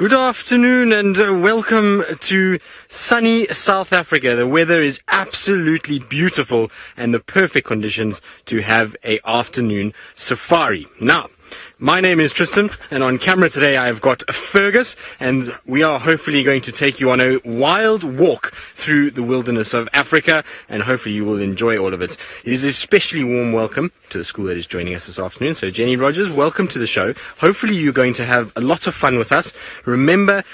Good afternoon and welcome to sunny South Africa. The weather is absolutely beautiful and the perfect conditions to have an afternoon safari. Now, my name is Tristan and on camera today I've got Fergus and we are hopefully going to take you on a wild walk through the wilderness of Africa and hopefully you will enjoy all of it. It is a especially warm welcome to the school that is joining us this afternoon. So Jenny Rogers, welcome to the show. Hopefully you're going to have a lot of fun with us. Remember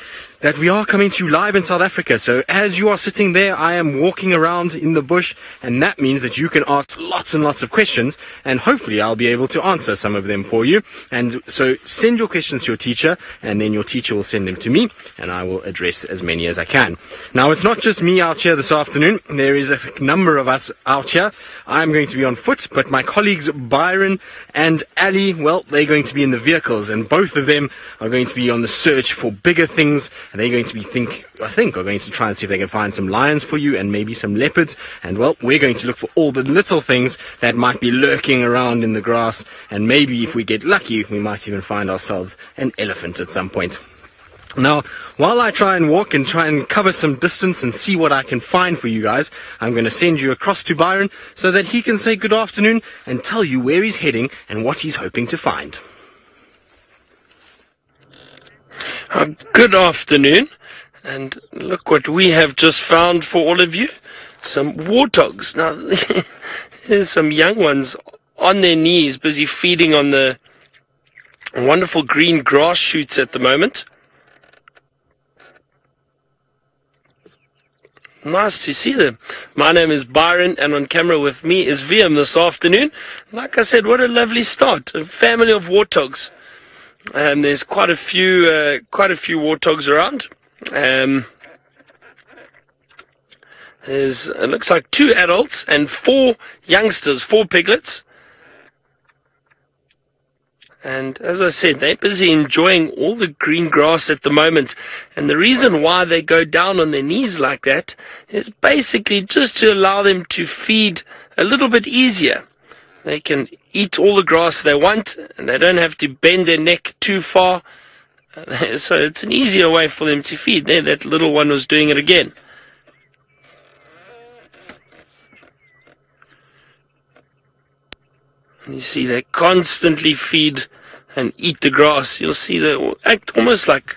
that we are coming to you live in South Africa. So as you are sitting there, I am walking around in the bush, and that means that you can ask lots and lots of questions, and hopefully I'll be able to answer some of them for you. And so send your questions to your teacher, and then your teacher will send them to me, and I will address as many as I can. Now, it's not just me out here this afternoon. There is a number of us out here. I'm going to be on foot, but my colleagues Byron and Ali, well, they're going to be in the vehicles, and both of them are going to be on the search for bigger things. And they're going to be are going to try and see if they can find some lions for you and maybe some leopards. And well, we're going to look for all the little things that might be lurking around in the grass. And maybe if we get lucky, we might even find ourselves an elephant at some point. Now, while I try and walk and try and cover some distance and see what I can find for you guys, I'm going to send you across to Byron so that he can say good afternoon and tell you where he's heading and what he's hoping to find. Good afternoon, and look what we have just found for all of you, some warthogs. Now, there's some young ones on their knees busy feeding on the wonderful green grass shoots at the moment. Nice to see them. My name is Byron, and on camera with me is VM this afternoon. Like I said, what a lovely start, a family of warthogs. There's quite a few warthogs around. It looks like 2 adults and 4 youngsters, 4 piglets. And as I said, they're busy enjoying all the green grass at the moment. And the reason why they go down on their knees like that is basically just to allow them to feed a little bit easier. They can eat all the grass they want, and they don't have to bend their neck too far. So it's an easier way for them to feed. There, that little one was doing it again. And you see, they constantly feed and eat the grass. You'll see they act almost like,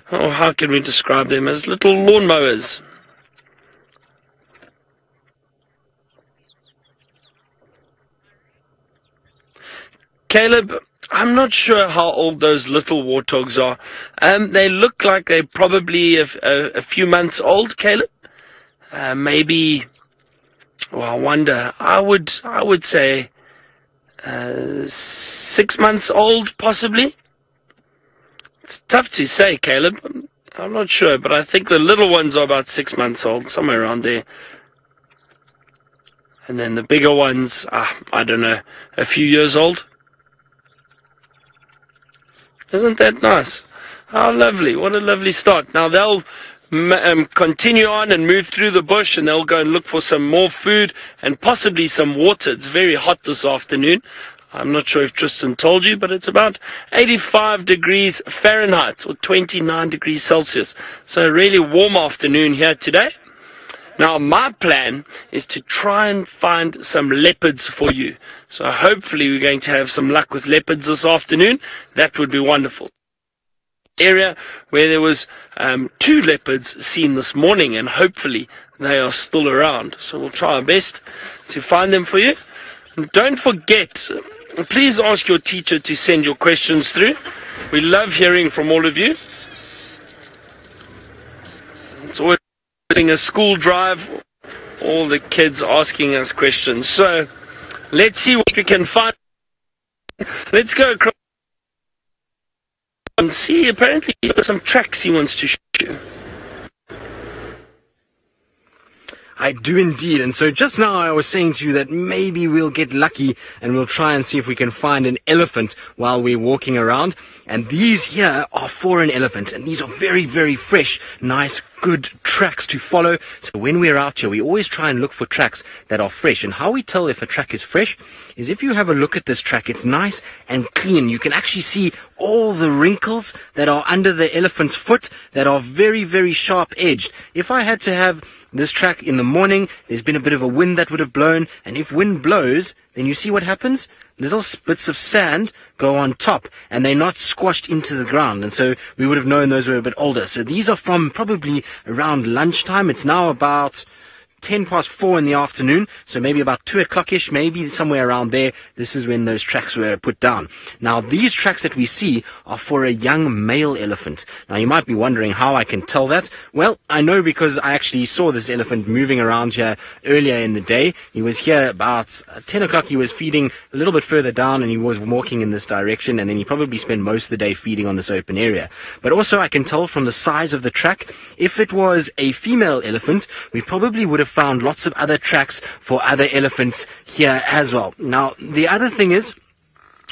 how can we describe them? As little lawnmowers. Caleb, I'm not sure how old those little warthogs are. They look like they're probably a few months old, Caleb. Maybe, well, I wonder. I would say 6 months old, possibly. It's tough to say, Caleb. I'm not sure, but I think the little ones are about 6 months old, somewhere around there. And then the bigger ones, I don't know, a few years old. Isn't that nice? How lovely. What a lovely start. Now they'll continue on and move through the bush, and they'll go and look for some more food and possibly some water. It's very hot this afternoon. I'm not sure if Tristan told you, but it's about 85 degrees Fahrenheit or 29 degrees Celsius. So a really warm afternoon here today. Now, my plan is to try and find some leopards for you. So hopefully we're going to have some luck with leopards this afternoon. That would be wonderful. Area where there was 2 leopards seen this morning, and hopefully they are still around. So we'll try our best to find them for you. And don't forget, please ask your teacher to send your questions through. We love hearing from all of you. It's always a school drive, all the kids asking us questions. So let's see what we can find. Let's go across and see. Apparently he has some tracks he wants to show you. I do indeed, and so just now I was saying to you that maybe we'll get lucky and we'll try and see if we can find an elephant while we're walking around. And these here are for an elephant, and these are very, very fresh, nice good tracks to follow. So when we're out here, we always try and look for tracks that are fresh. And how we tell if a track is fresh is if you have a look at this track, it's nice and clean. You can actually see all the wrinkles that are under the elephant's foot that are very, very sharp edged. If I had to have this track in the morning, there's been a bit of a wind that would have blown, and if wind blows, then you see what happens? Little bits of sand go on top, and they're not squashed into the ground, and so we would have known those were a bit older. So these are from probably around lunchtime. It's now about 4:10 in the afternoon, so maybe about 2 o'clock-ish, maybe somewhere around there. This is when those tracks were put down. Now, these tracks that we see are for a young male elephant. Now, you might be wondering how I can tell that. Well, I know because I actually saw this elephant moving around here earlier in the day. He was here about 10 o'clock. He was feeding a little bit further down, and he was walking in this direction, and then he probably spent most of the day feeding on this open area. But also, I can tell from the size of the track, if it was a female elephant, we probably would have found lots of other tracks for other elephants here as well. Now, the other thing is,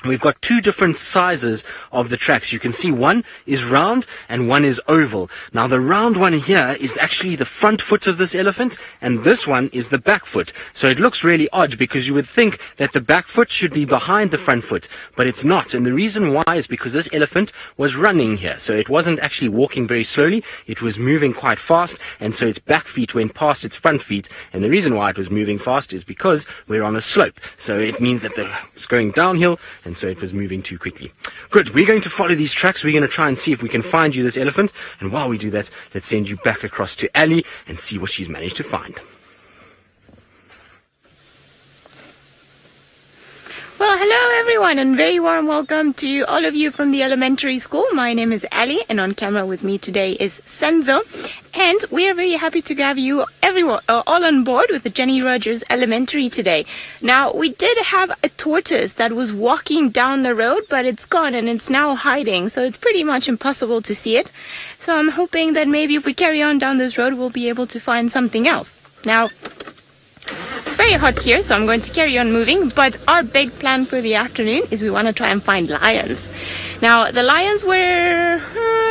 we've got two different sizes of the tracks. You can see one is round and one is oval. Now, the round one here is actually the front foot of this elephant, and this one is the back foot. So it looks really odd because you would think that the back foot should be behind the front foot, but it's not. And the reason why is because this elephant was running here. So it wasn't actually walking very slowly. It was moving quite fast, and so its back feet went past its front feet. And the reason why it was moving fast is because we're on a slope. So it means that it's going downhill, and so it was moving too quickly. Good, we're going to follow these tracks. We're going to try and see if we can find you this elephant. And while we do that, let's send you back across to Ali and see what she's managed to find. Well, hello everyone, and very warm welcome to all of you from the elementary school. My name is Ali, and on camera with me today is Senzo, and we are very happy to have you everyone all on board with the Jenny Rogers Elementary today. Now, we did have a tortoise that was walking down the road, but it's gone and it's now hiding, so it's pretty much impossible to see it. So I'm hoping that maybe if we carry on down this road, we'll be able to find something else. Now, it's very hot here, so I'm going to carry on moving, but our big plan for the afternoon is we want to try and find lions. Now, the lions were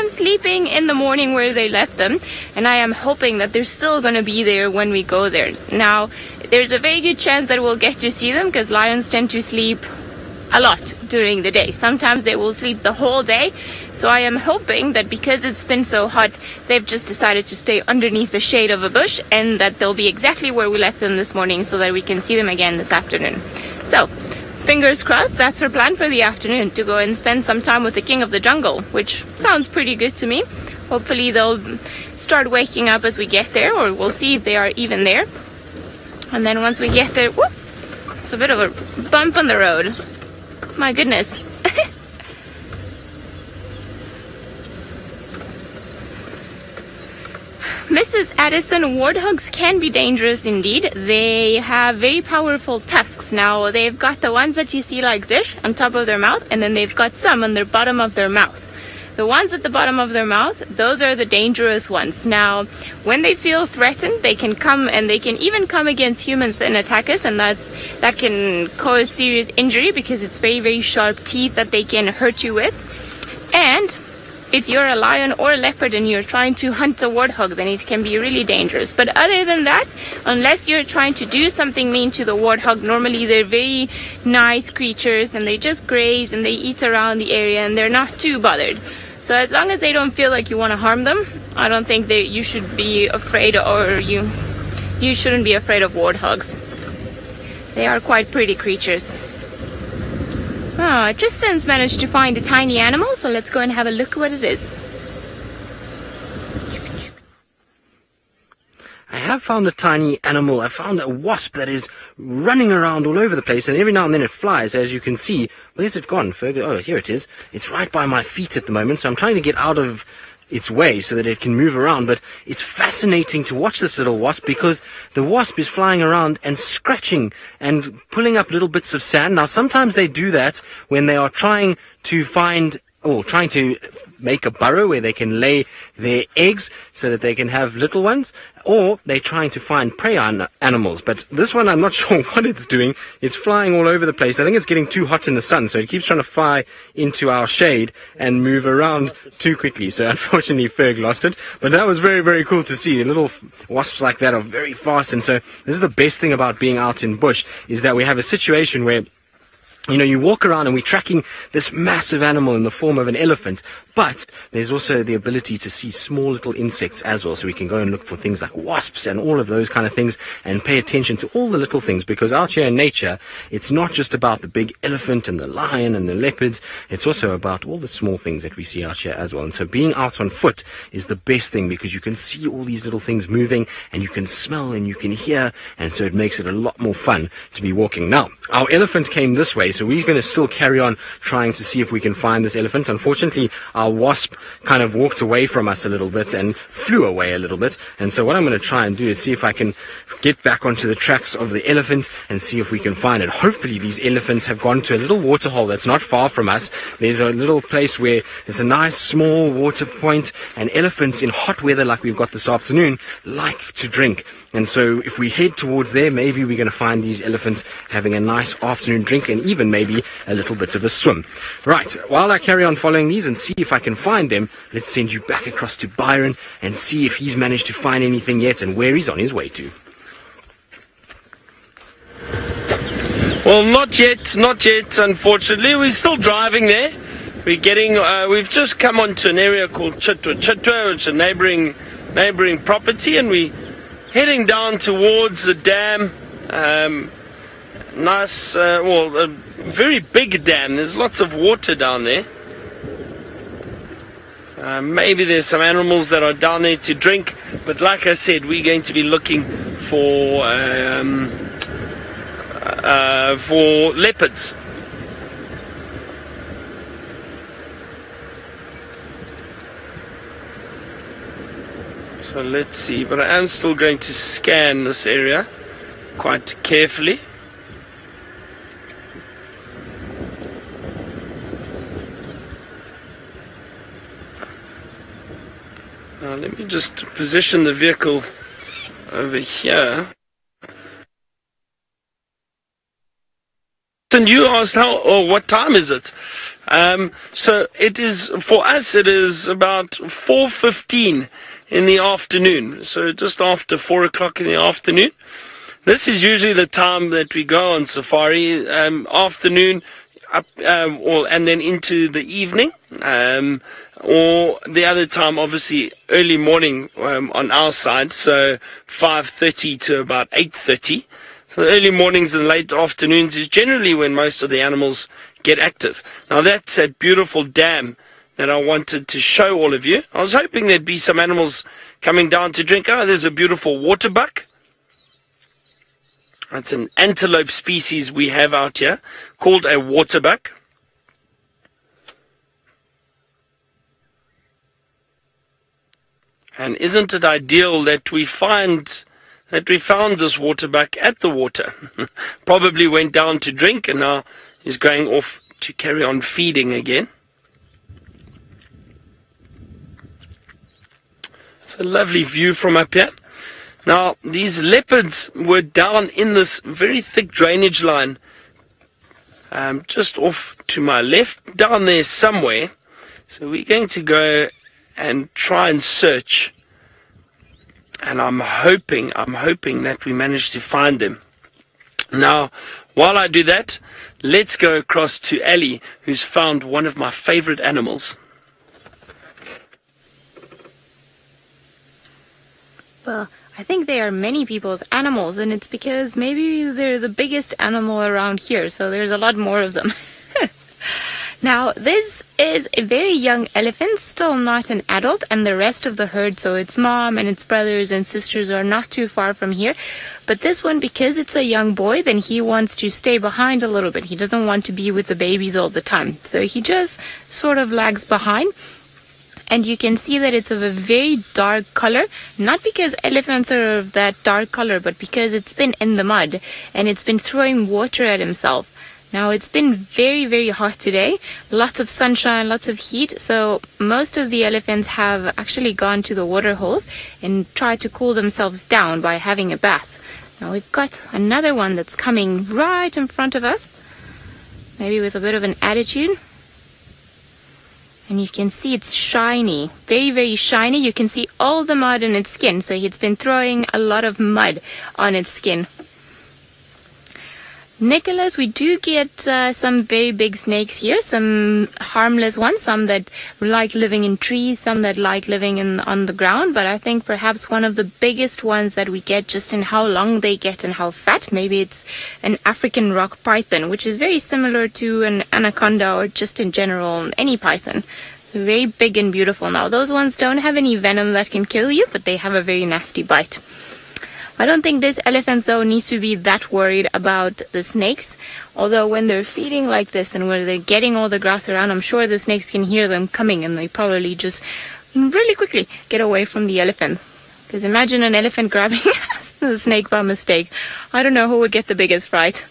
sleeping in the morning where they left them, and I am hoping that they're still going to be there when we go there. Now, there's a very good chance that we'll get to see them because lions tend to sleep a lot during the day. Sometimes they will sleep the whole day. So I am hoping that because it's been so hot, they've just decided to stay underneath the shade of a bush, and that they'll be exactly where we left them this morning so that we can see them again this afternoon. So, fingers crossed, that's our plan for the afternoon, to go and spend some time with the king of the jungle, which sounds pretty good to me. Hopefully they'll start waking up as we get there, or we'll see if they are even there. And then once we get there, whoop, it's a bit of a bump on the road. My goodness. Mrs. Addison, warthogs can be dangerous indeed. They have very powerful tusks. Now, they've got the ones that you see like this on top of their mouth, and then they've got some on the bottom of their mouth. The ones at the bottom of their mouth, those are the dangerous ones. Now, when they feel threatened, they can come, and they can even come against humans and attack us, and that can cause serious injury because it's very, very sharp teeth that they can hurt you with. And if you're a lion or a leopard and you're trying to hunt a warthog, then it can be really dangerous. But other than that, unless you're trying to do something mean to the warthog, normally they're very nice creatures, and they just graze and they eat around the area, and they're not too bothered. So as long as they don't feel like you want to harm them, I don't think that you should be afraid, or you shouldn't be afraid of warthogs. They are quite pretty creatures. Tristan's managed to find a tiny animal, so let's go and have a look what it is. I have found a tiny animal. I found a wasp that is running around all over the place, and every now and then it flies, as you can see. Where's it gone, Fergus? Oh, here it is. It's right by my feet at the moment, so I'm trying to get out of its way so that it can move around. But it's fascinating to watch this little wasp because the wasp is flying around and scratching and pulling up little bits of sand. Now, sometimes they do that when they are trying to find, or trying to make a burrow where they can lay their eggs so that they can have little ones, or they're trying to find prey animals. But this one, I'm not sure what it's doing. It's flying all over the place. I think it's getting too hot in the sun, so it keeps trying to fly into our shade and move around too quickly. So unfortunately, Ferg lost it. But that was very, very cool to see. The little wasps like that are very fast. And so this is the best thing about being out in bush, is that we have a situation where, you know, you walk around and we're tracking this massive animal in the form of an elephant, but there's also the ability to see small little insects as well. So we can go and look for things like wasps and all of those kind of things and pay attention to all the little things, because out here in nature, it's not just about the big elephant and the lion and the leopards. It's also about all the small things that we see out here as well. And so being out on foot is the best thing, because you can see all these little things moving and you can smell and you can hear. And so it makes it a lot more fun to be walking. Now, our elephant came this way, so we're going to still carry on trying to see if we can find this elephant. Unfortunately, our wasp kind of walked away from us a little bit and flew away a little bit. And so what I'm going to try and do is see if I can get back onto the tracks of the elephant and see if we can find it. Hopefully these elephants have gone to a little water hole that's not far from us. There's a little place where there's a nice small water point, and elephants in hot weather like we've got this afternoon like to drink. And so if we head towards there, maybe we're going to find these elephants having a nice afternoon drink and even maybe a little bit of a swim. Right, while I carry on following these and see if I can find them, let's send you back across to Byron and see if he's managed to find anything yet and where he's on his way to. Well, not yet, unfortunately. We're still driving there. We're getting, we've just come onto an area called Chitwa, which is a neighboring property, and we heading down towards the dam. Nice, a very big dam. There's lots of water down there. Maybe there's some animals that are down there to drink, but like I said, we're going to be looking for leopards. So let's see, but I am still going to scan this area quite carefully. Now let me just position the vehicle over here. And you asked how or what time is it? So it is, for us, it is about 4:15 in the afternoon. So just after 4 o'clock in the afternoon. This is usually the time that we go on safari, afternoon, up, and then into the evening. Or the other time, obviously, early morning on our side, so 5:30 to about 8:30. So the early mornings and late afternoons is generally when most of the animals get active. Now that's that beautiful dam that I wanted to show all of you. I was hoping there'd be some animals coming down to drink. Oh, there's a beautiful waterbuck. That's an antelope species we have out here called a waterbuck. And isn't it ideal that we found this waterbuck at the water? Probably went down to drink and now is going off to carry on feeding again. It's a lovely view from up here. Now, these leopards were down in this very thick drainage line, just off to my left, down there somewhere. So we're going to go and try and search. And I'm hoping that we manage to find them. Now, while I do that, let's go across to Ali, who's found one of my favorite animals. Well, I think they are many people's animals, and it's because maybe they're the biggest animal around here, so there's a lot more of them. Now, this is a very young elephant, still not an adult, and the rest of the herd, so its mom and its brothers and sisters are not too far from here. But this one, because it's a young boy, then he wants to stay behind a little bit. He doesn't want to be with the babies all the time. So he just sort of lags behind. And you can see that it's of a very dark color, not because elephants are of that dark color, but because it's been in the mud and it's been throwing water at himself. Now it's been very, very hot today. Lots of sunshine, lots of heat. So most of the elephants have actually gone to the water holes and tried to cool themselves down by having a bath. Now we've got another one that's coming right in front of us, maybe with a bit of an attitude. And you can see it's shiny, very, very shiny. You can see all the mud in its skin. So it's been throwing a lot of mud on its skin. Nicholas, we do get some very big snakes here, some harmless ones, some that like living in trees, some that like living on the ground. But I think perhaps one of the biggest ones that we get, just in how long they get and how fat, maybe it's an African rock python, which is very similar to an anaconda or just in general any python. Very big and beautiful. Now those ones don't have any venom that can kill you, but they have a very nasty bite. I don't think these elephants, though, need to be that worried about the snakes. Although when they're feeding like this and when they're getting all the grass around, I'm sure the snakes can hear them coming and they probably just really quickly get away from the elephants. Because imagine an elephant grabbing the snake by mistake. I don't know who would get the biggest fright.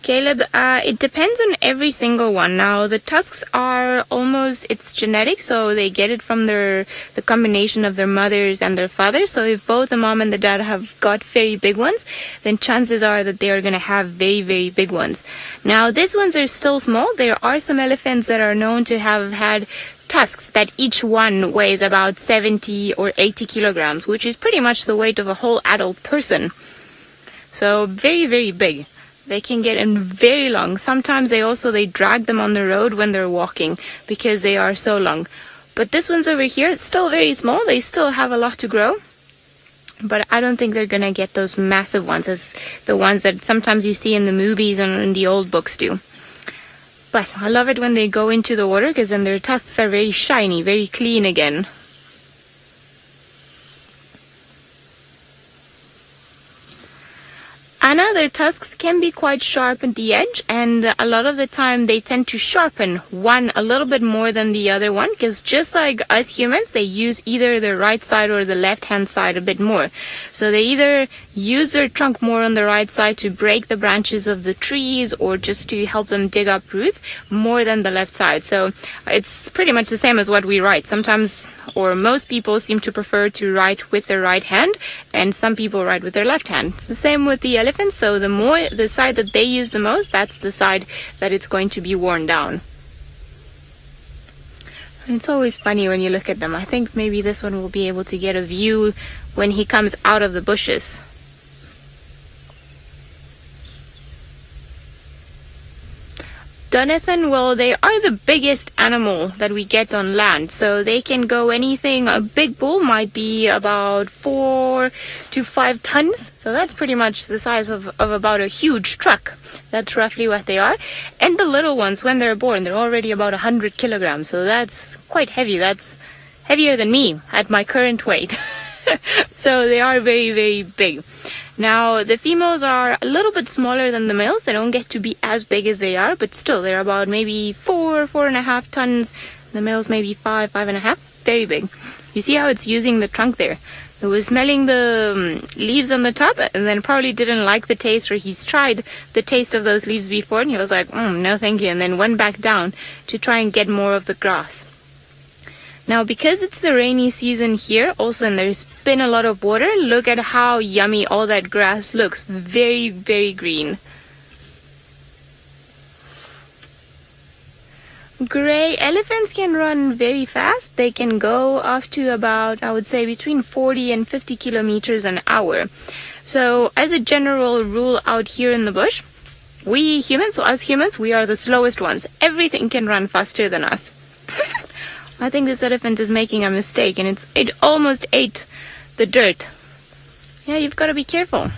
Caleb, it depends on every single one. Now, the tusks are almost, it's genetic, so they get it from the combination of their mothers and their fathers. So if both the mom and the dad have got very big ones, then chances are that they are going to have very, very big ones. Now, these ones are still small. There are some elephants that are known to have had tusks that each one weighs about 70 or 80 kilograms, which is pretty much the weight of a whole adult person. So very, very big. They can get in very long. Sometimes they drag them on the road when they're walking because they are so long. But this one's over here, still very small. They still have a lot to grow. But I don't think they're going to get those massive ones as the ones that sometimes you see in the movies and in the old books do. But I love it when they go into the water because then their tusks are very shiny, very clean again. Anna, their tusks can be quite sharp at the edge, and a lot of the time they tend to sharpen one a little bit more than the other one, because just like us humans, they use either the right side or the left-hand side a bit more. So they either use their trunk more on the right side to break the branches of the trees or just to help them dig up roots more than the left side. So it's pretty much the same as what we write. Sometimes, or most people seem to prefer to write with their right hand, and some people write with their left hand. It's the same with the elephants. So the side that they use the most, that's the side that it's going to be worn down. And it's always funny when you look at them. I think maybe this one will be able to get a view when he comes out of the bushes. Jonathan, well, they are the biggest animal that we get on land. So they can go anything. A big bull might be about 4 to 5 tons. So that's pretty much the size of about a huge truck. That's roughly what they are. And the little ones, when they're born, they're already about 100 kilograms. So that's quite heavy. That's heavier than me at my current weight. So they are very, very big. Now, the females are a little bit smaller than the males. They don't get to be as big as they are, but still, they're about maybe 4.5 tons. The males maybe 5.5. Very big. You see how it's using the trunk there? It was smelling the leaves on the top, and then probably didn't like the taste, or he's tried the taste of those leaves before, and he was like, no thank you, and then went back down to try and get more of the grass. Now, because it's the rainy season here also, and there's been a lot of water, look at how yummy all that grass looks. Very, very green. Gray elephants can run very fast. They can go up to about, I would say, between 40 and 50 kilometers an hour. So, as a general rule out here in the bush, we humans, so us humans, we are the slowest ones. Everything can run faster than us. I think this elephant is making a mistake, and it almost ate the dirt. Yeah, you've got to be careful.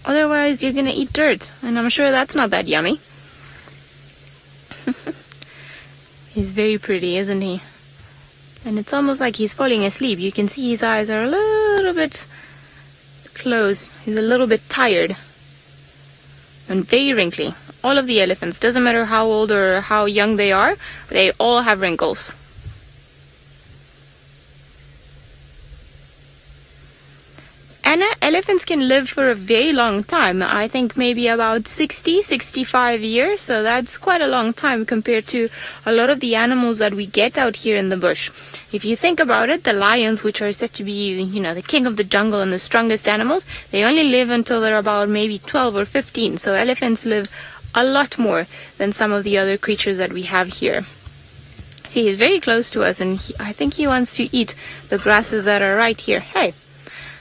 Otherwise, you're going to eat dirt, and I'm sure that's not that yummy. He's very pretty, isn't he? And it's almost like he's falling asleep. You can see his eyes are a little bit closed. He's a little bit tired. And very wrinkly. All of the elephants, doesn't matter how old or how young they are, they all have wrinkles. And elephants can live for a very long time. I think maybe about 60, 65 years. So that's quite a long time compared to a lot of the animals that we get out here in the bush. If you think about it, the lions, which are said to be, the king of the jungle and the strongest animals, they only live until they're about maybe 12 or 15. So elephants live a lot more than some of the other creatures that we have here. See, he's very close to us, and I think he wants to eat the grasses that are right here. Hey,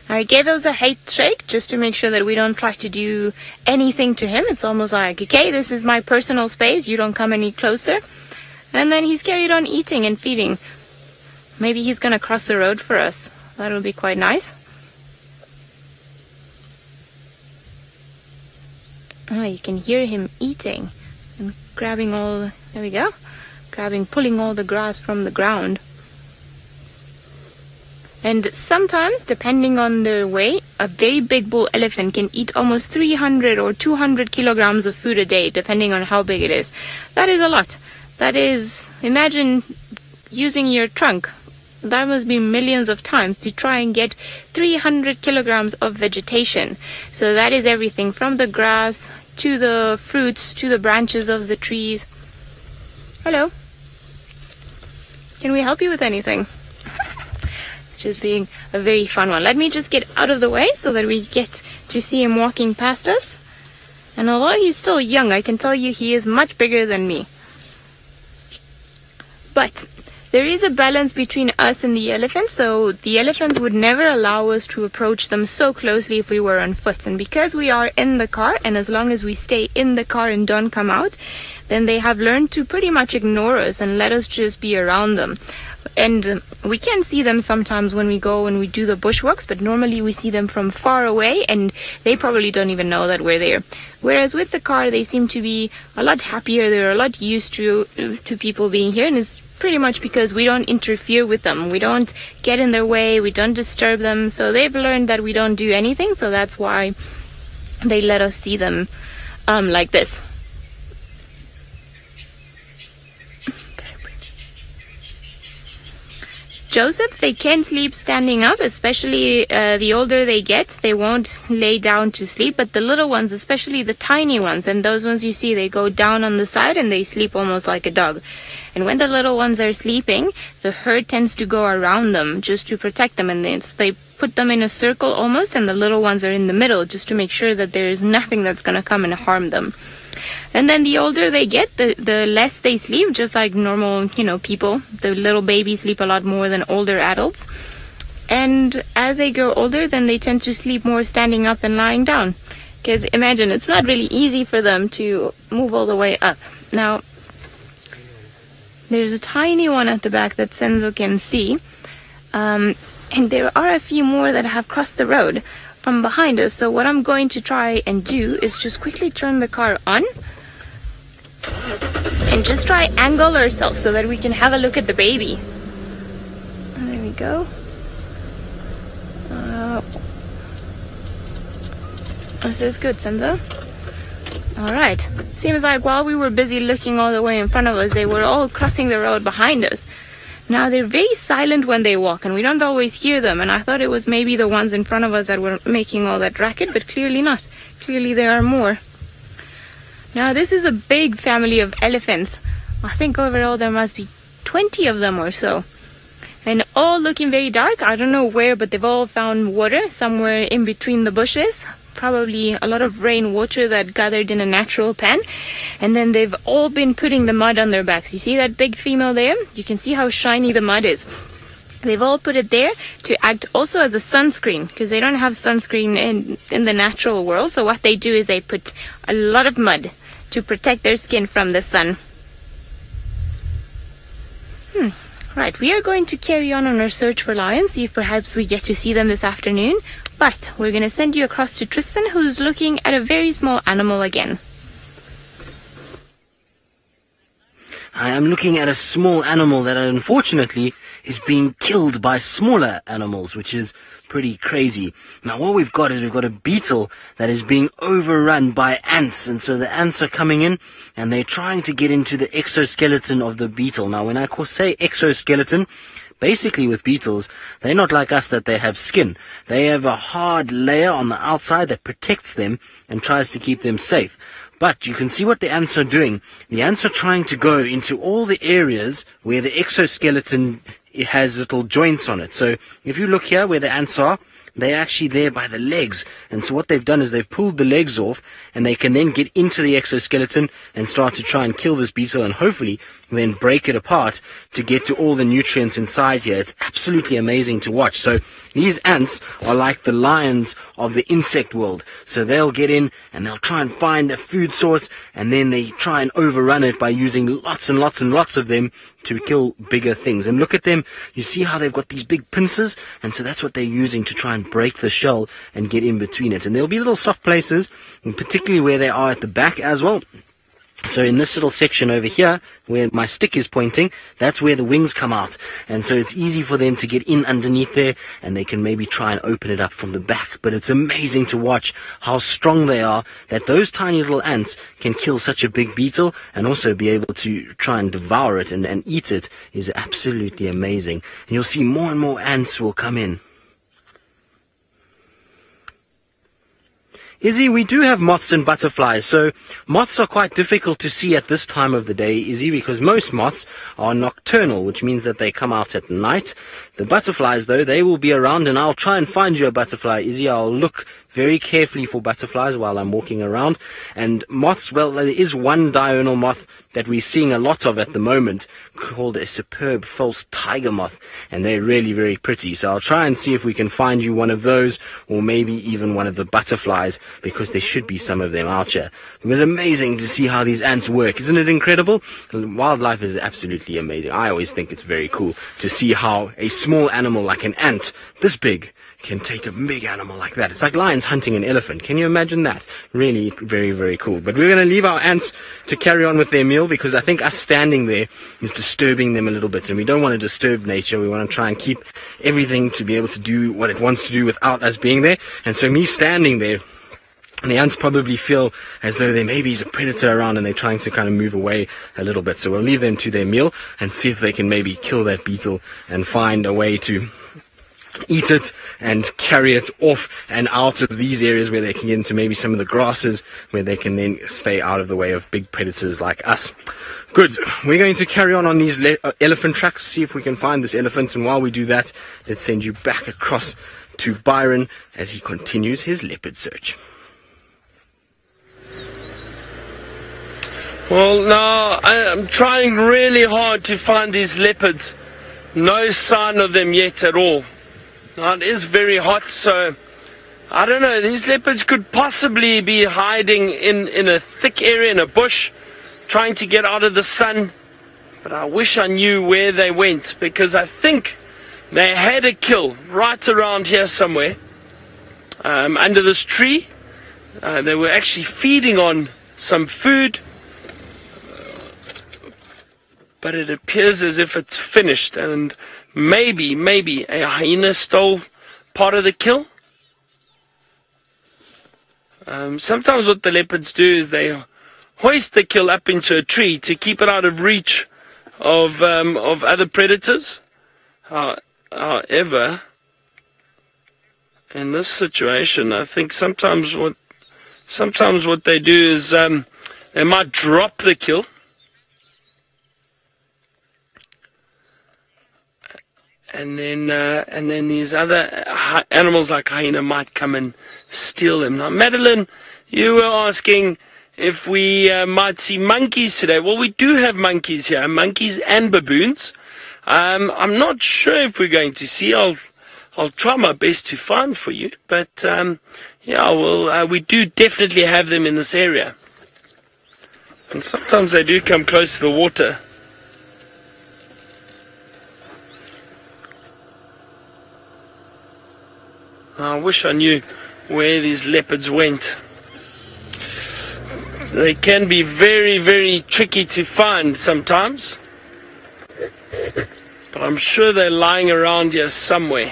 I gave us a hate shake just to make sure that we don't try to do anything to him. It's almost like, okay, this is my personal space, you don't come any closer. And then he's carried on eating and feeding. Maybe he's going to cross the road for us. That would be quite nice. Oh, you can hear him eating and grabbing all, there we go. Pulling all the grass from the ground. And sometimes, depending on their weight, a very big bull elephant can eat almost 300 or 200 kilograms of food a day, depending on how big it is. That is a lot. That is, imagine using your trunk. That must be millions of times to try and get 300 kilograms of vegetation. So that is everything from the grass to the fruits to the branches of the trees. Hello. Can we help you with anything? It's just being a very fun one. Let me just get out of the way so that we get to see him walking past us. And although he's still young, I can tell you he is much bigger than me. But there is a balance between us and the elephants, so the elephants would never allow us to approach them so closely if we were on foot. And because we are in the car, and as long as we stay in the car and don't come out, then they have learned to pretty much ignore us and let us just be around them. And we can see them sometimes when we go and we do the bushwalks, but normally we see them from far away and they probably don't even know that we're there. Whereas with the car, they seem to be a lot happier. They're a lot used to people being here, and it's pretty much because we don't interfere with them. We don't get in their way. We don't disturb them. So they've learned that we don't do anything. So that's why they let us see them like this. Joseph, they can sleep standing up, especially the older they get. They won't lay down to sleep, but the little ones, especially the tiny ones, and those ones you see, they go down on the side and they sleep almost like a dog. And when the little ones are sleeping, the herd tends to go around them just to protect them, and they put them in a circle almost, and the little ones are in the middle just to make sure that there is nothing that's going to come and harm them. And then the older they get, the less they sleep, just like normal, people. The little babies sleep a lot more than older adults. And as they grow older, then they tend to sleep more standing up than lying down. Because imagine, it's not really easy for them to move all the way up. Now, there's a tiny one at the back that Senzo can see. And there are a few more that have crossed the road from behind us. So what I'm going to try and do is just quickly turn the car on and just try angle ourselves so that we can have a look at the baby. And there we go. This is good, Senzo. Alright. Seems like while we were busy looking all the way in front of us, they were all crossing the road behind us. Now, they're very silent when they walk, and we don't always hear them, and I thought it was maybe the ones in front of us that were making all that racket, but clearly not. Clearly there are more. Now, this is a big family of elephants. I think overall there must be 20 of them or so. And all looking very dark. I don't know where, but they've all found water somewhere in between the bushes. Probably a lot of rainwater that gathered in a natural pan. And then they've all been putting the mud on their backs. You see that big female there? You can see how shiny the mud is. They've all put it there to act also as a sunscreen, because they don't have sunscreen in the natural world. So what they do is they put a lot of mud to protect their skin from the sun. Right, we are going to carry on our search for lions, see if perhaps we get to see them this afternoon. But we're going to send you across to Tristan, who's looking at a very small animal again. I am looking at a small animal that unfortunately is being killed by smaller animals, which is pretty crazy. Now what we've got is we've got a beetle that is being overrun by ants, and so the ants are coming in and they're trying to get into the exoskeleton of the beetle. Now when I say exoskeleton, basically with beetles, they're not like us that they have skin. They have a hard layer on the outside that protects them and tries to keep them safe. But you can see what the ants are doing. The ants are trying to go into all the areas where the exoskeleton has little joints on it. So if you look here where the ants are, they're actually there by the legs. And so what they've done is they've pulled the legs off, and they can then get into the exoskeleton and start to try and kill this beetle, and hopefully then break it apart to get to all the nutrients inside here. It's absolutely amazing to watch. So these ants are like the lions of the insect world. So they'll get in and they'll try and find a food source, and then they try and overrun it by using lots and lots and lots of them to kill bigger things. And look at them. You see how they've got these big pincers? And so that's what they're using to try and break the shell and get in between it. And there'll be little soft places, and particularly where they are at the back as well. So in this little section over here, where my stick is pointing, that's where the wings come out. And so it's easy for them to get in underneath there, and they can maybe try and open it up from the back. But it's amazing to watch how strong they are, that those tiny little ants can kill such a big beetle and also be able to try and devour it and eat it is absolutely amazing. And you'll see more and more ants will come in. Izzy, we do have moths and butterflies. So moths are quite difficult to see at this time of the day, Izzy, because most moths are nocturnal, which means that they come out at night. The butterflies, though, they will be around, and I'll try and find you a butterfly, Izzy. I'll look very carefully for butterflies while I'm walking around. And moths, well, there is one diurnal moth that we're seeing a lot of at the moment called a superb false tiger moth, and they're really very pretty. So I'll try and see if we can find you one of those, or maybe even one of the butterflies, because there should be some of them out here. But amazing to see how these ants work. Isn't it incredible? Wildlife is absolutely amazing. I always think it's very cool to see how a small animal like an ant this big can take a big animal like that. It's like lions hunting an elephant. Can you imagine that? Really very, very cool. But we're going to leave our ants to carry on with their meal, because I think us standing there is disturbing them a little bit, and we don't want to disturb nature. We want to try and keep everything to be able to do what it wants to do without us being there. And so me standing there, the ants probably feel as though there maybe is a predator around, and they're trying to kind of move away a little bit. So we'll leave them to their meal and see if they can maybe kill that beetle and find a way to eat it and carry it off and out of these areas where they can get into maybe some of the grasses, where they can then stay out of the way of big predators like us. Good. We're going to carry on these elephant tracks, see if we can find this elephant. And while we do that, let's send you back across to Byron as he continues his leopard search. Well, now I'm trying really hard to find these leopards. No sign of them yet at all. Now it is very hot, so I don't know. These leopards could possibly be hiding in a thick area in a bush, trying to get out of the sun. But I wish I knew where they went, because I think they had a kill right around here somewhere, under this tree. They were actually feeding on some food, but it appears as if it's finished, and maybe a hyena stole part of the kill. Sometimes what the leopards do is they hoist the kill up into a tree to keep it out of reach of other predators. However, in this situation, I think sometimes what they do is they might drop the kill, and then these other animals like hyena might come and steal them. Now, Madeline, you were asking if we might see monkeys today. Well, we do have monkeys here, monkeys and baboons. I'm not sure if we're going to see. I'll try my best to find for you. But yeah, well, we do definitely have them in this area, and sometimes they do come close to the water. I wish I knew where these leopards went. They can be very, very tricky to find sometimes, but I'm sure they're lying around here somewhere.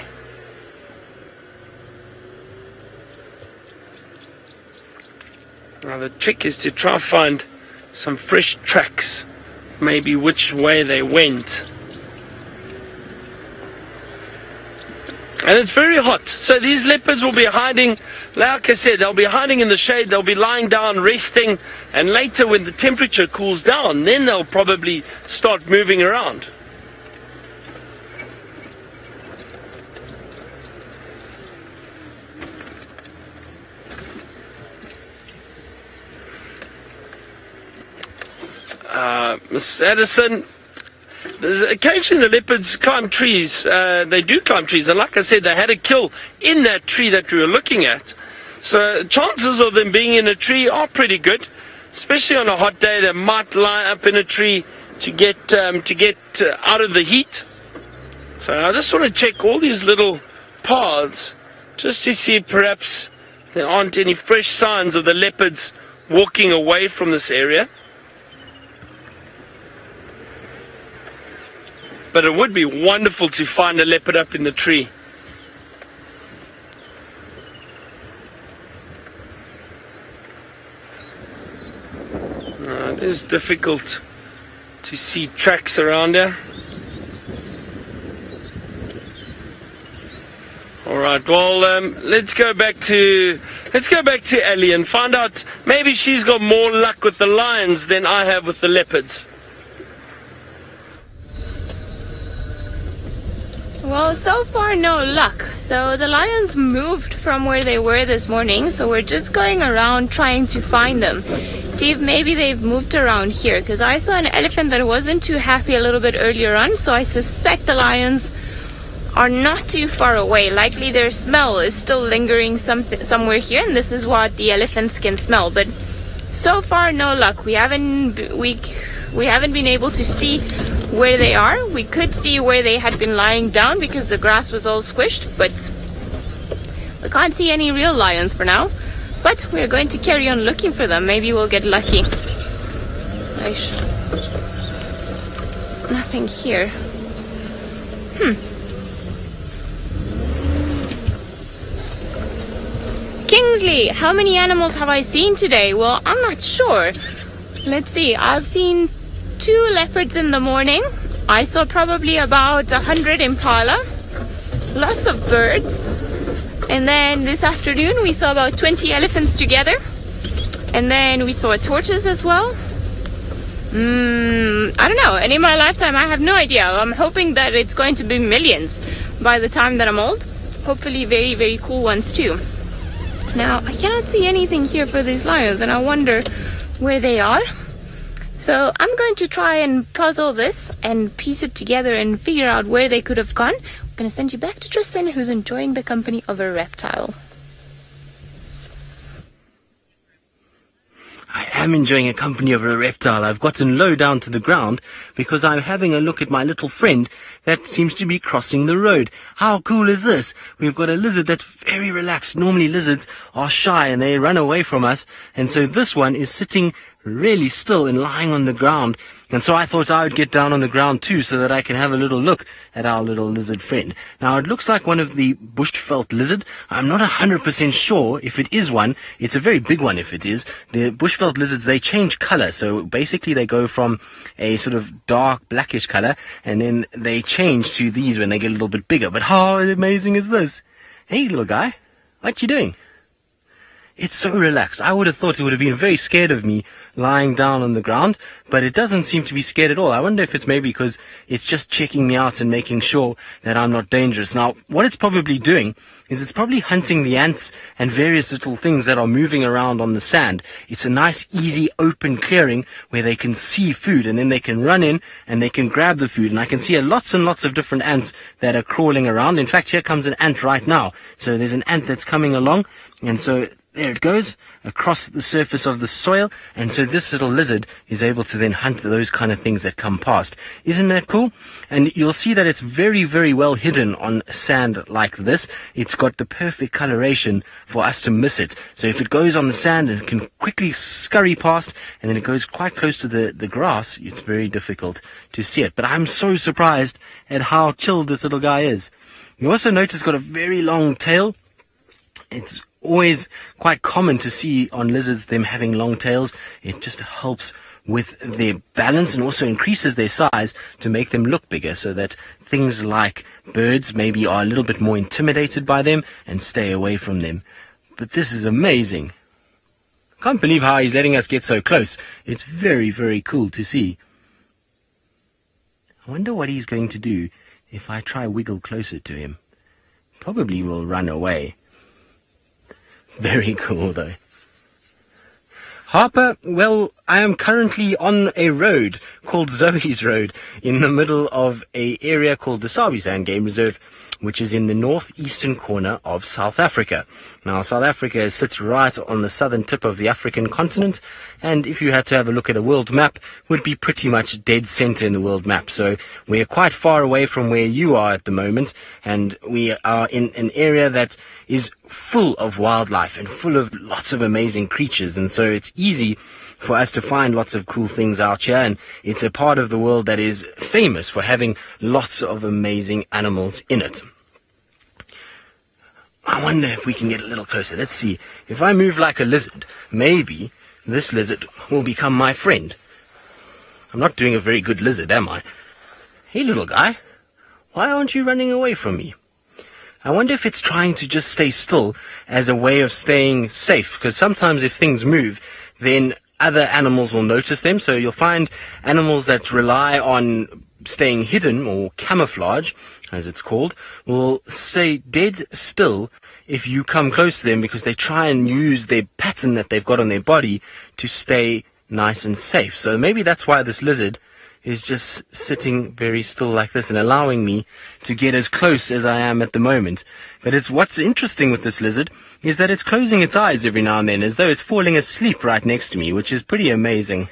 Now the trick is to try and find some fresh tracks, maybe which way they went. And it's very hot. So these leopards will be hiding, like I said, they'll be hiding in the shade, they'll be lying down, resting, and later when the temperature cools down, then they'll probably start moving around. Miss Addison, occasionally the leopards climb trees. They do climb trees, and like I said, they had a kill in that tree that we were looking at. So chances of them being in a tree are pretty good, especially on a hot day. They might lie up in a tree to get out of the heat. So I just want to check all these little paths just to see if perhaps there aren't any fresh signs of the leopards walking away from this area. But it would be wonderful to find a leopard up in the tree. It is difficult to see tracks around here. All right. Well, let's go back to Ellie and find out maybe she's got more luck with the lions than I have with the leopards. Well, so far no luck. So the lions moved from where they were this morning, so we're just going around trying to find them. See if maybe they've moved around here, because I saw an elephant that wasn't too happy a little bit earlier on, so I suspect the lions are not too far away. Likely their smell is still lingering somewhere here, and this is what the elephants can smell. But so far no luck. We haven't been able to see where they are. We could see where they had been lying down because the grass was all squished, but we can't see any real lions for now. But we're going to carry on looking for them. Maybe we'll get lucky. Nothing here. Kingsley, how many animals have I seen today? Well, I'm not sure. Let's see. I've seen 2 leopards in the morning. I saw probably about 100 impala. Lots of birds. And then this afternoon we saw about 20 elephants together. And then we saw a tortoise as well. I don't know. And in my lifetime I have no idea. I'm hoping that it's going to be millions by the time that I'm old. Hopefully very, very cool ones too. Now I cannot see anything here for these lions, and I wonder where they are. So I'm going to try and puzzle this and piece it together and figure out where they could have gone. I'm going to send you back to Tristan, who's enjoying the company of a reptile. I am enjoying a company of a reptile. I've gotten low down to the ground because I'm having a look at my little friend that seems to be crossing the road. How cool is this? We've got a lizard that's very relaxed. Normally lizards are shy and they run away from us. And so this one is sitting really still and lying on the ground. And so I thought I would get down on the ground too so that I can have a little look at our little lizard friend. Now it looks like one of the bushveld lizard. I'm not 100% sure if it is one. It's a very big one if it is. The bushveld lizards, they change color. So basically they go from a sort of dark blackish color and then they change to these when they get a little bit bigger. But how amazing is this? Hey little guy, what you doing? It's so relaxed. I would have thought it would have been very scared of me lying down on the ground, but it doesn't seem to be scared at all. I wonder if it's maybe because it's just checking me out and making sure that I'm not dangerous. Now, what it's probably doing is it's probably hunting the ants and various little things that are moving around on the sand. It's a nice, easy, open clearing where they can see food, and then they can run in and they can grab the food. And I can see lots and lots of different ants that are crawling around. In fact, here comes an ant right now. So there's an ant that's coming along, and so there it goes across the surface of the soil, and so this little lizard is able to then hunt those kind of things that come past. Isn't that cool? And you'll see that it's very, very well hidden on sand like this. It's got the perfect coloration for us to miss it. So if it goes on the sand and it can quickly scurry past, and then it goes quite close to the grass, it's very difficult to see it. But I'm so surprised at how chilled this little guy is. You also notice it's got a very long tail. It's always quite common to see on lizards them having long tails. It just helps with their balance and also increases their size to make them look bigger, so that things like birds maybe are a little bit more intimidated by them and stay away from them. But this is amazing. Can't believe how he's letting us get so close. It's very, very cool to see. I wonder what he's going to do if I try wiggle closer to him. Probably will run away. Very cool though. Harper, well, I am currently on a road called Zoe's Road in the middle of an area called the Sabi Game Reserve, which is in the northeastern corner of South Africa. Now, South Africa sits right on the southern tip of the African continent, and if you had to have a look at a world map, would be pretty much dead center in the world map. So we're quite far away from where you are at the moment, and we are in an area that is full of wildlife and full of lots of amazing creatures, and so it's easy for us to find lots of cool things out here, and it's a part of the world that is famous for having lots of amazing animals in it. I wonder if we can get a little closer. Let's see. If I move like a lizard, maybe this lizard will become my friend. I'm not doing a very good lizard, am I? Hey, little guy, why aren't you running away from me? I wonder if it's trying to just stay still as a way of staying safe, because sometimes if things move, then other animals will notice them. So you'll find animals that rely on staying hidden, or camouflage, as it's called, will stay dead still if you come close to them, because they try and use their pattern that they've got on their body to stay nice and safe. So maybe that's why this lizard is just sitting very still like this and allowing me to get as close as I am at the moment. But what's interesting with this lizard is that it's closing its eyes every now and then, as though it's falling asleep right next to me, which is pretty amazing.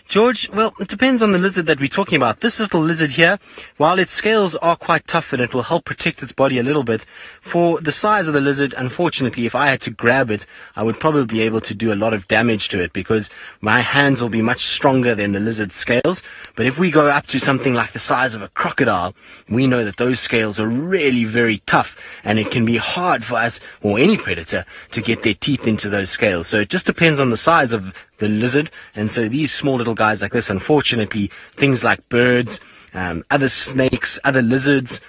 George, well, it depends on the lizard that we're talking about. This little lizard here, while its scales are quite tough and it will help protect its body a little bit, for the size of the lizard, unfortunately, if I had to grab it, I would probably be able to do a lot of damage to it, because my hands will be much stronger than the lizard's scales. But if we go up to something like the size of a crocodile, we know that those scales are really very tough, and it can be hard for us, or any predator, to get their teeth into those scales. So it just depends on the size of the lizard, and so these small little guys like this, unfortunately, things like birds, other snakes, other lizards,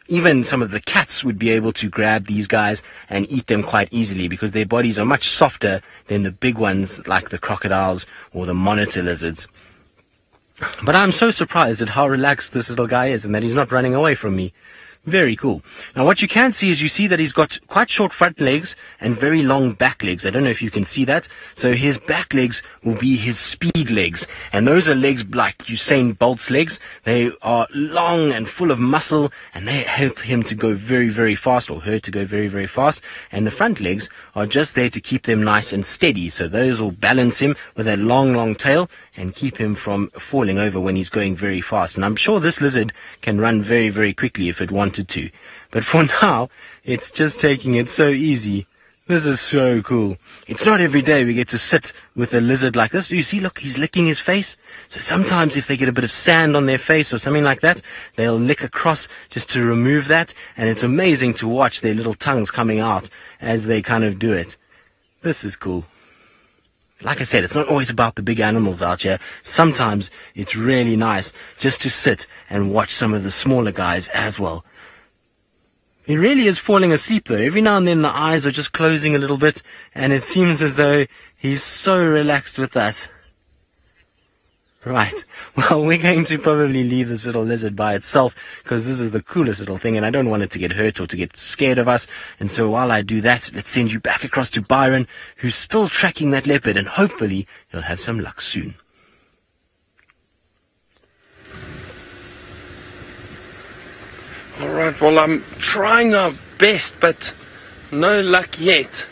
even some of the cats would be able to grab these guys and eat them quite easily, because their bodies are much softer than the big ones like the crocodiles or the monitor lizards. But I'm so surprised at how relaxed this little guy is and that he's not running away from me. Very cool. Now what you can see is you see that he's got quite short front legs and very long back legs. I don't know if you can see that. So his back legs will be his speed legs. And those are legs like Usain Bolt's legs. They are long and full of muscle, and they help him to go very, very fast, or her to go very, very fast. And the front legs are just there to keep them nice and steady. So those will balance him with a long, long tail and keep him from falling over when he's going very fast. And I'm sure this lizard can run very, very quickly if it wanted to. But for now, it's just taking it so easy. This is so cool. It's not every day we get to sit with a lizard like this. Do you see? Look, he's licking his face. So sometimes if they get a bit of sand on their face or something like that, they'll lick across just to remove that. And it's amazing to watch their little tongues coming out as they kind of do it. This is cool. Like I said, it's not always about the big animals out here. Sometimes it's really nice just to sit and watch some of the smaller guys as well. He really is falling asleep though. Every now and then the eyes are just closing a little bit, and it seems as though he's so relaxed with us. Right, well, we're going to probably leave this little lizard by itself, because this is the coolest little thing and I don't want it to get hurt or to get scared of us. And so while I do that, let's send you back across to Byron, who's still tracking that leopard, and hopefully he'll have some luck soon. Alright, well, I'm trying our best, but no luck yet.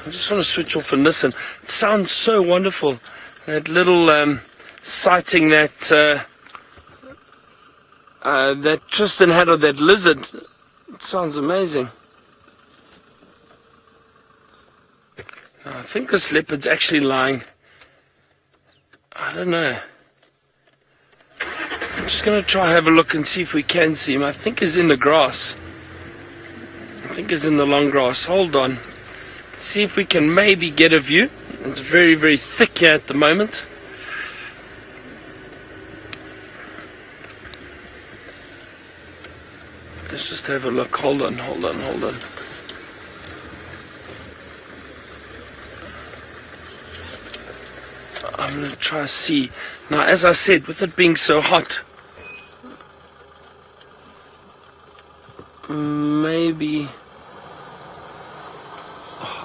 I just want to switch off and listen. It sounds so wonderful. That little sighting that that Tristan had of that lizard. It sounds amazing. I think this leopard's actually lying. I don't know. I'm just going to try have a look and see if we can see him. I think he's in the grass. I think he's in the long grass. Hold on. See if we can maybe get a view. It's very, very thick here at the moment. Let's just have a look. Hold on. I'm going to try to see. Now, as I said, with it being so hot, maybe...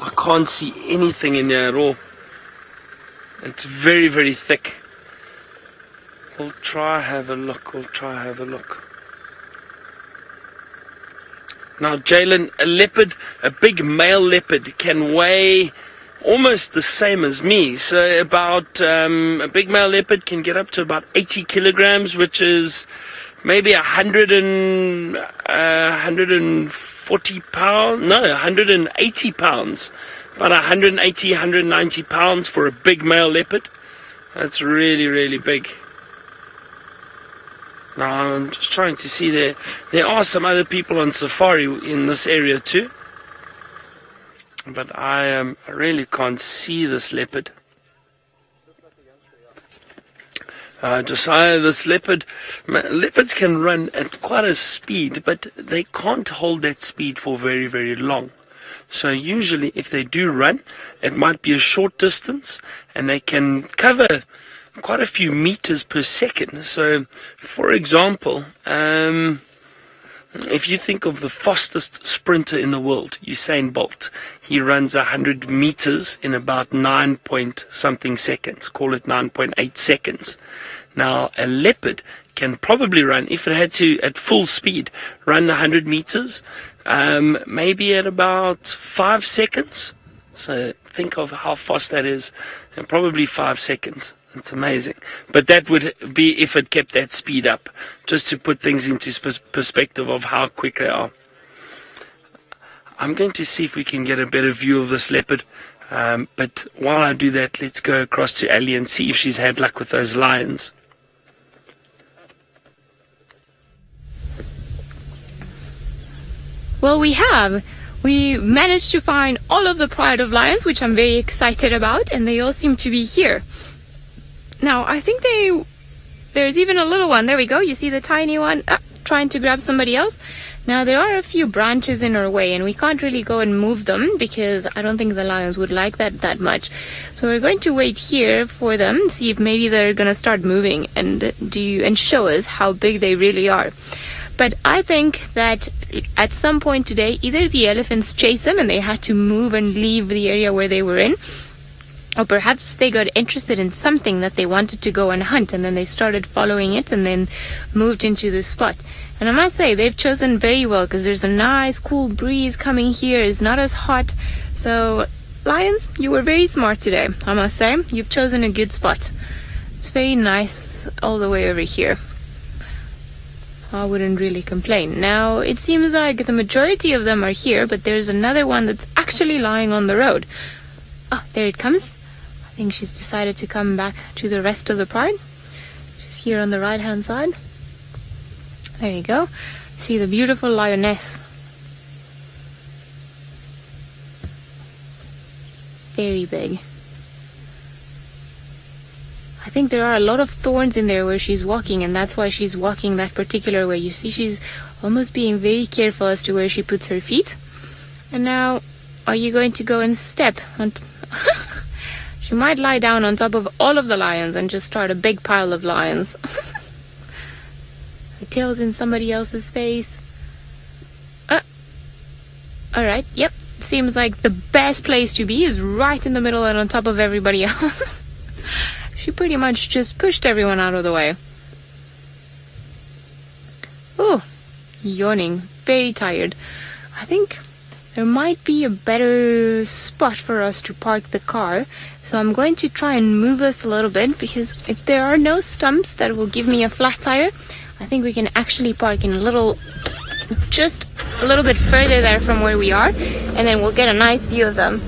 I can't see anything in here at all. It's very, very thick. We'll try have a look. Now, Jalen, a leopard, a big male leopard, can weigh almost the same as me. So about a big male leopard can get up to about 80 kilograms, which is maybe 140 pounds. No, 180 pounds. About 180, 190 pounds for a big male leopard. That's really, really big. Now, I'm just trying to see there are some other people on safari in this area too. But I really can't see this leopard. Josiah, this leopards can run at quite a speed, but they can't hold that speed for very, very long. So usually if they do run, it might be a short distance, and they can cover quite a few meters per second. So, for example, if you think of the fastest sprinter in the world, Usain Bolt, he runs 100 meters in about 9 point something seconds. Call it 9.8 seconds. Now, a leopard can probably run, if it had to, at full speed, run 100 meters, maybe at about 5 seconds. So think of how fast that is, and probably 5 seconds. It's amazing. But that would be if it kept that speed up, just to put things into perspective of how quick they are. I'm going to see if we can get a better view of this leopard. But while I do that, let's go across to Ali and see if she's had luck with those lions. Well, we have. We managed to find all of the pride of lions, which I'm very excited about, and they all seem to be here. Now, I think there's even a little one. There we go. You see the tiny one trying to grab somebody else. Now, there are a few branches in our way, and we can't really go and move them because I don't think the lions would like that much. So we're going to wait here for them, see if maybe they're going to start moving and show us how big they really are. But I think that at some point today, either the elephants chased them and they had to move and leave the area where they were in, or perhaps they got interested in something that they wanted to go and hunt, and then they started following it and then moved into this spot. And I must say, they've chosen very well, because there's a nice cool breeze coming here. It's not as hot. So, lions, you were very smart today, I must say. You've chosen a good spot. It's very nice all the way over here. I wouldn't really complain. Now, it seems like the majority of them are here, but there's another one that's actually lying on the road. Oh, there it comes. I think she's decided to come back to the rest of the pride. She's here on the right hand side. There you go. See the beautiful lioness. Very big. I think there are a lot of thorns in there where she's walking, and that's why she's walking that particular way. You see, she's almost being very careful as to where she puts her feet. And now, are you going to go and step on she might lie down on top of all of the lions and just start a big pile of lions. Her tail's in somebody else's face. Alright, yep. Seems like the best place to be is right in the middle and on top of everybody else. She pretty much just pushed everyone out of the way. Oh, yawning. Very tired. I think there might be a better spot for us to park the car. So I'm going to try and move us a little bit, because if there are no stumps that will give me a flat tire, I think we can actually park in just a little bit further there from where we are, and then we'll get a nice view of them.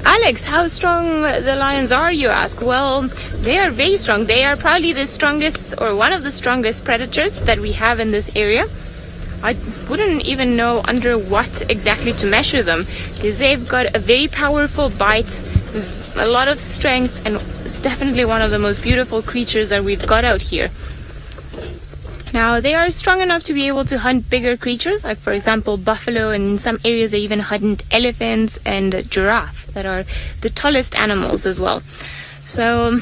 Alex, how strong the lions are, you ask? Well, they are very strong. They are probably the strongest, or one of the strongest predators that we have in this area. wouldn't even know under what exactly to measure them, because they've got a very powerful bite, a lot of strength, and it's definitely one of the most beautiful creatures that we've got out here. Now, they are strong enough to be able to hunt bigger creatures, like for example buffalo, and in some areas they even hunt elephants and giraffe, that are the tallest animals as well. So,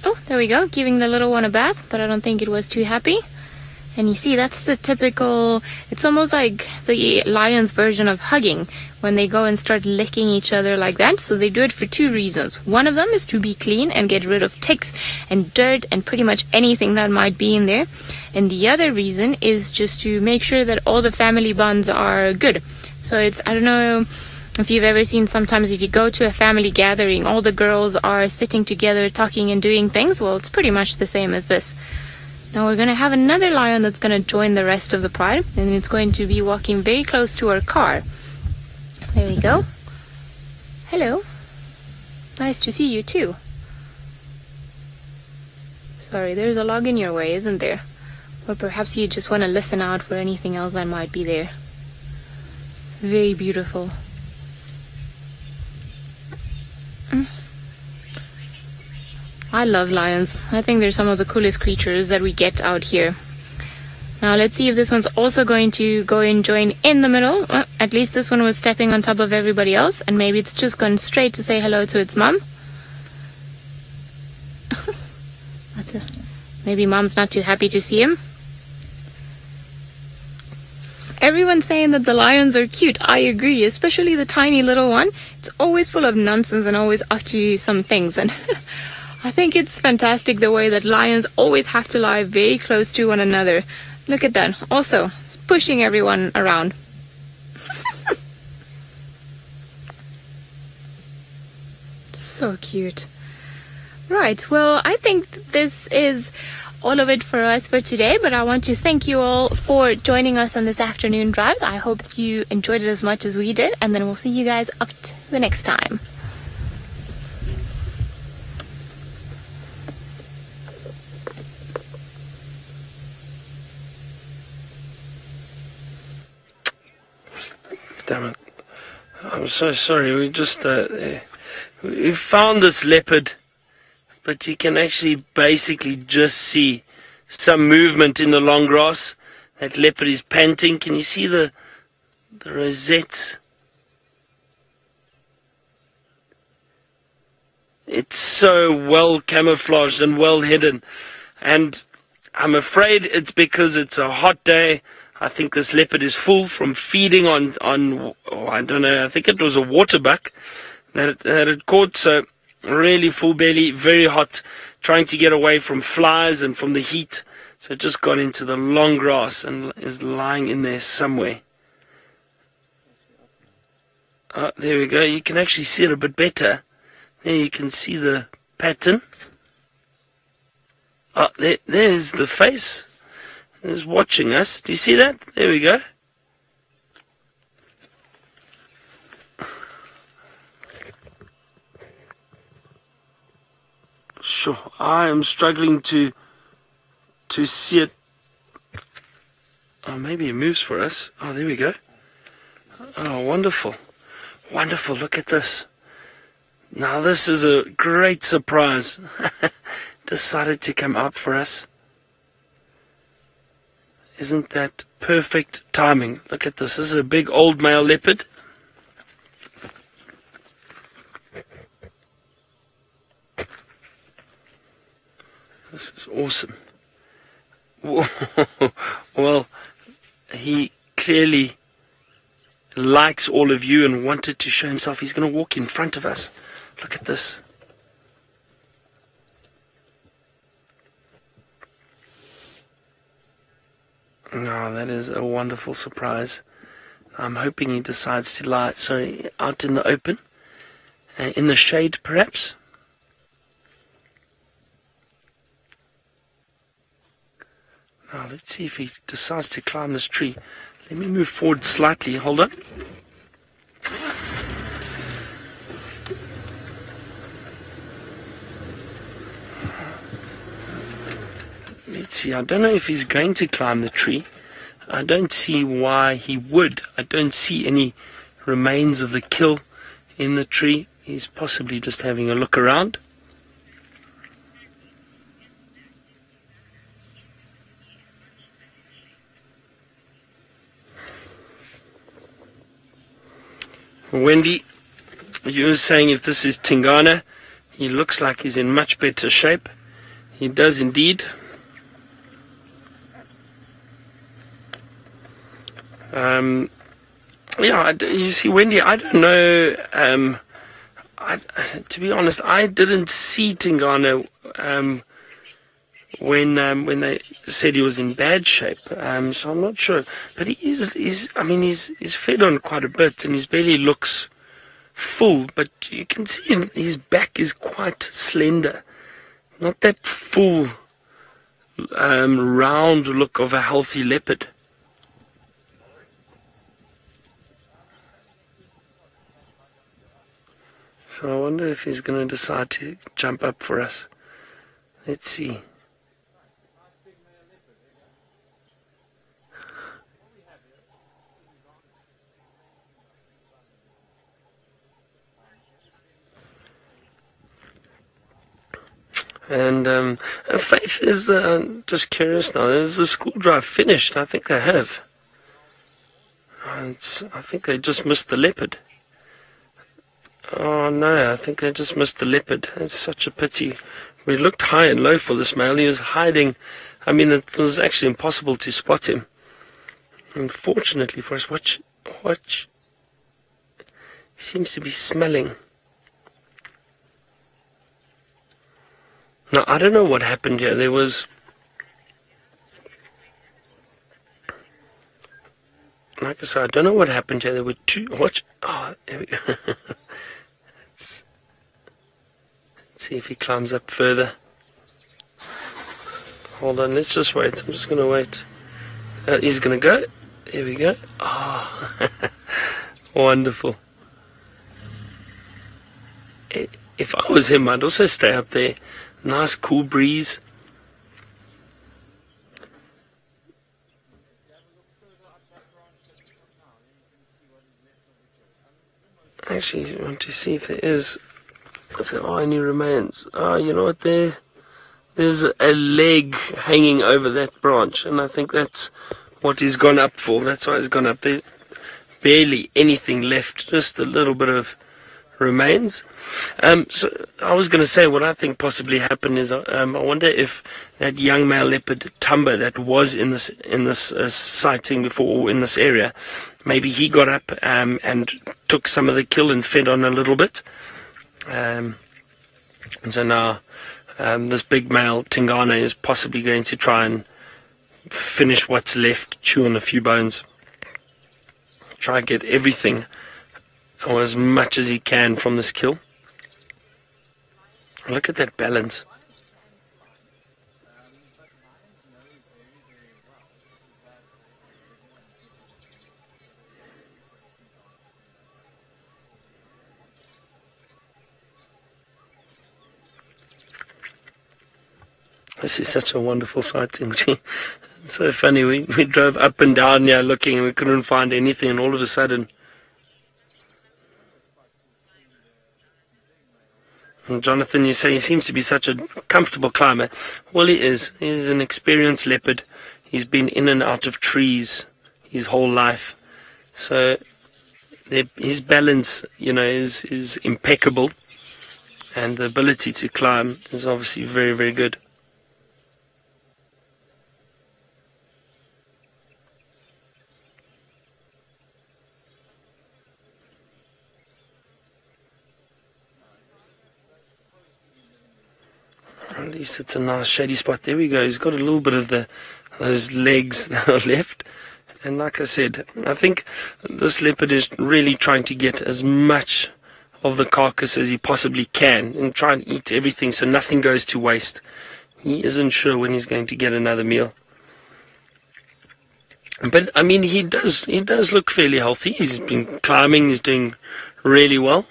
oh, there we go, giving the little one a bath, but I don't think it was too happy. And you see, that's the typical, it's almost like the lion's version of hugging, when they go and start licking each other like that. So they do it for two reasons. One of them is to be clean and get rid of ticks and dirt and pretty much anything that might be in there. And the other reason is just to make sure that all the family bonds are good. So it's, I don't know if you've ever seen, sometimes if you go to a family gathering, all the girls are sitting together talking and doing things. Well, it's pretty much the same as this. Now we're going to have another lion that's going to join the rest of the pride, and it's going to be walking very close to our car. There we go. Hello. Nice to see you too. Sorry, there's a log in your way, isn't there? Or perhaps you just want to listen out for anything else that might be there. Very beautiful. I love lions. I think they're some of the coolest creatures that we get out here. Now let's see if this one's also going to go and join in the middle. At least this one was stepping on top of everybody else, and maybe it's just gone straight to say hello to its mom. Maybe mom's not too happy to see him. Everyone's saying that the lions are cute. I agree, especially the tiny little one. It's always full of nonsense and always up to some things, and I think it's fantastic the way that lions always have to lie very close to one another. Look at that. Also, it's pushing everyone around. So cute. Right, well, I think this is all of it for us for today, but I want to thank you all for joining us on this afternoon drive. I hope you enjoyed it as much as we did, and then we'll see you guys up to the next time. Damn it. I'm so sorry. We just we found this leopard, but you can actually basically just see some movement in the long grass. That leopard is panting. Can you see the rosettes? It's so well camouflaged and well hidden, and I'm afraid it's because it's a hot day. I think this leopard is full from feeding on I don't know, I think it was a waterbuck that it caught, so really full belly, very hot, trying to get away from flies and from the heat. So it just got into the long grass and is lying in there somewhere. Oh, there we go. You can actually see it a bit better. There you can see the pattern. Oh, there's the face. Is watching us. Do you see that? There we go. Sure, I am struggling to see it. Oh, maybe it moves for us. Oh, there we go. Oh, wonderful. Wonderful. Look at this. Now this is a great surprise. Decided to come out for us. Isn't that perfect timing? Look at this. This is a big old male leopard. This is awesome. Well, he clearly likes all of you and wanted to show himself. He's going to walk in front of us. Look at this. Oh, that is a wonderful surprise. I'm hoping he decides to lie, out in the open, in the shade perhaps. Now let's see if he decides to climb this tree. Let me move forward slightly. Hold on. Let's see. I don't know if he's going to climb the tree. I don't see why he would. I don't see any remains of the kill in the tree. He's possibly just having a look around. Wendy, you were saying if this is Tingana, he looks like he's in much better shape. He does indeed. Yeah, you see, Wendy, I don't know. To be honest, I didn't see Tingana when they said he was in bad shape. So I'm not sure. But he's fed on quite a bit, and his belly looks full. But you can see his back is quite slender, not that full, round look of a healthy leopard. So I wonder if he's going to decide to jump up for us. Let's see. And Faith is just curious now. Is the school drive finished? I think they have. I think they just missed the leopard. Oh no, I think they just missed the leopard. That's such a pity. We looked high and low for this male. He was hiding. I mean, it was actually impossible to spot him. Unfortunately for us, watch. He seems to be smelling. Now, I don't know what happened here. There was... Like I said, I don't know what happened here. There were two... Watch. Oh, there we go. Let's see if he climbs up further. Hold on, let's just wait. I'm just going to wait. He's going to go. Here we go. Oh, wonderful. If I was him, I'd also stay up there. Nice cool breeze. Actually, I want to see if there are any remains. Oh, you know what? There's a leg hanging over that branch, and I think that's what he's gone up for. That's why he's gone up there. Barely anything left, just a little bit of remains. So I was going to say what I think possibly happened is I wonder if that young male leopard Tumba that was in this sighting before, or in this area, maybe he got up and took some of the kill and fed on a little bit. And so now this big male Tingana is possibly going to try and finish what's left, chew on a few bones, try and get everything or as much as he can from this kill. Look at that balance. This is such a wonderful sighting. It's so funny. We drove up and down here looking and we couldn't find anything, and all of a sudden... And Jonathan, you say he seems to be such a comfortable climber. Well, he is. He's an experienced leopard. He's been in and out of trees his whole life. So his balance, is impeccable. And the ability to climb is obviously very, very good. At least it's a nice shady spot. There we go. He's got a little bit of those legs that are left. And like I said, I think this leopard is really trying to get as much of the carcass as he possibly can and try and eat everything so nothing goes to waste. He isn't sure when he's going to get another meal. But, I mean, he does look fairly healthy. He's been climbing. He's doing really well.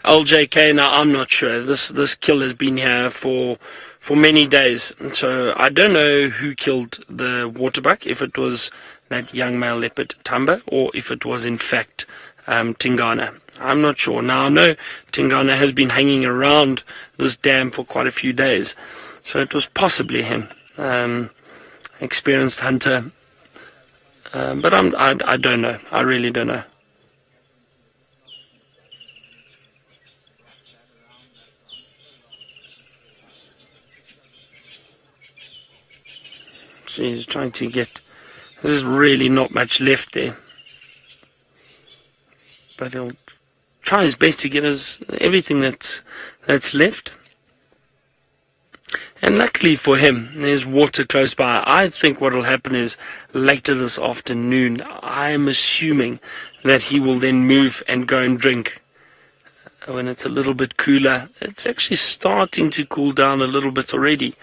LJK, now I'm not sure. This kill has been here for many days. So I don't know who killed the waterbuck, if it was that young male leopard Tamba, or if it was in fact Tingana. I'm not sure. Now I know Tingana has been hanging around this dam for quite a few days. So it was possibly him. Experienced hunter. But I don't know. I really don't know. So he's trying to get... There's really not much left there. But he'll try his best to get everything that's left. And luckily for him, there's water close by. I think what will happen is later this afternoon, I'm assuming that he will then move and go and drink. When it's a little bit cooler, it's actually starting to cool down a little bit already.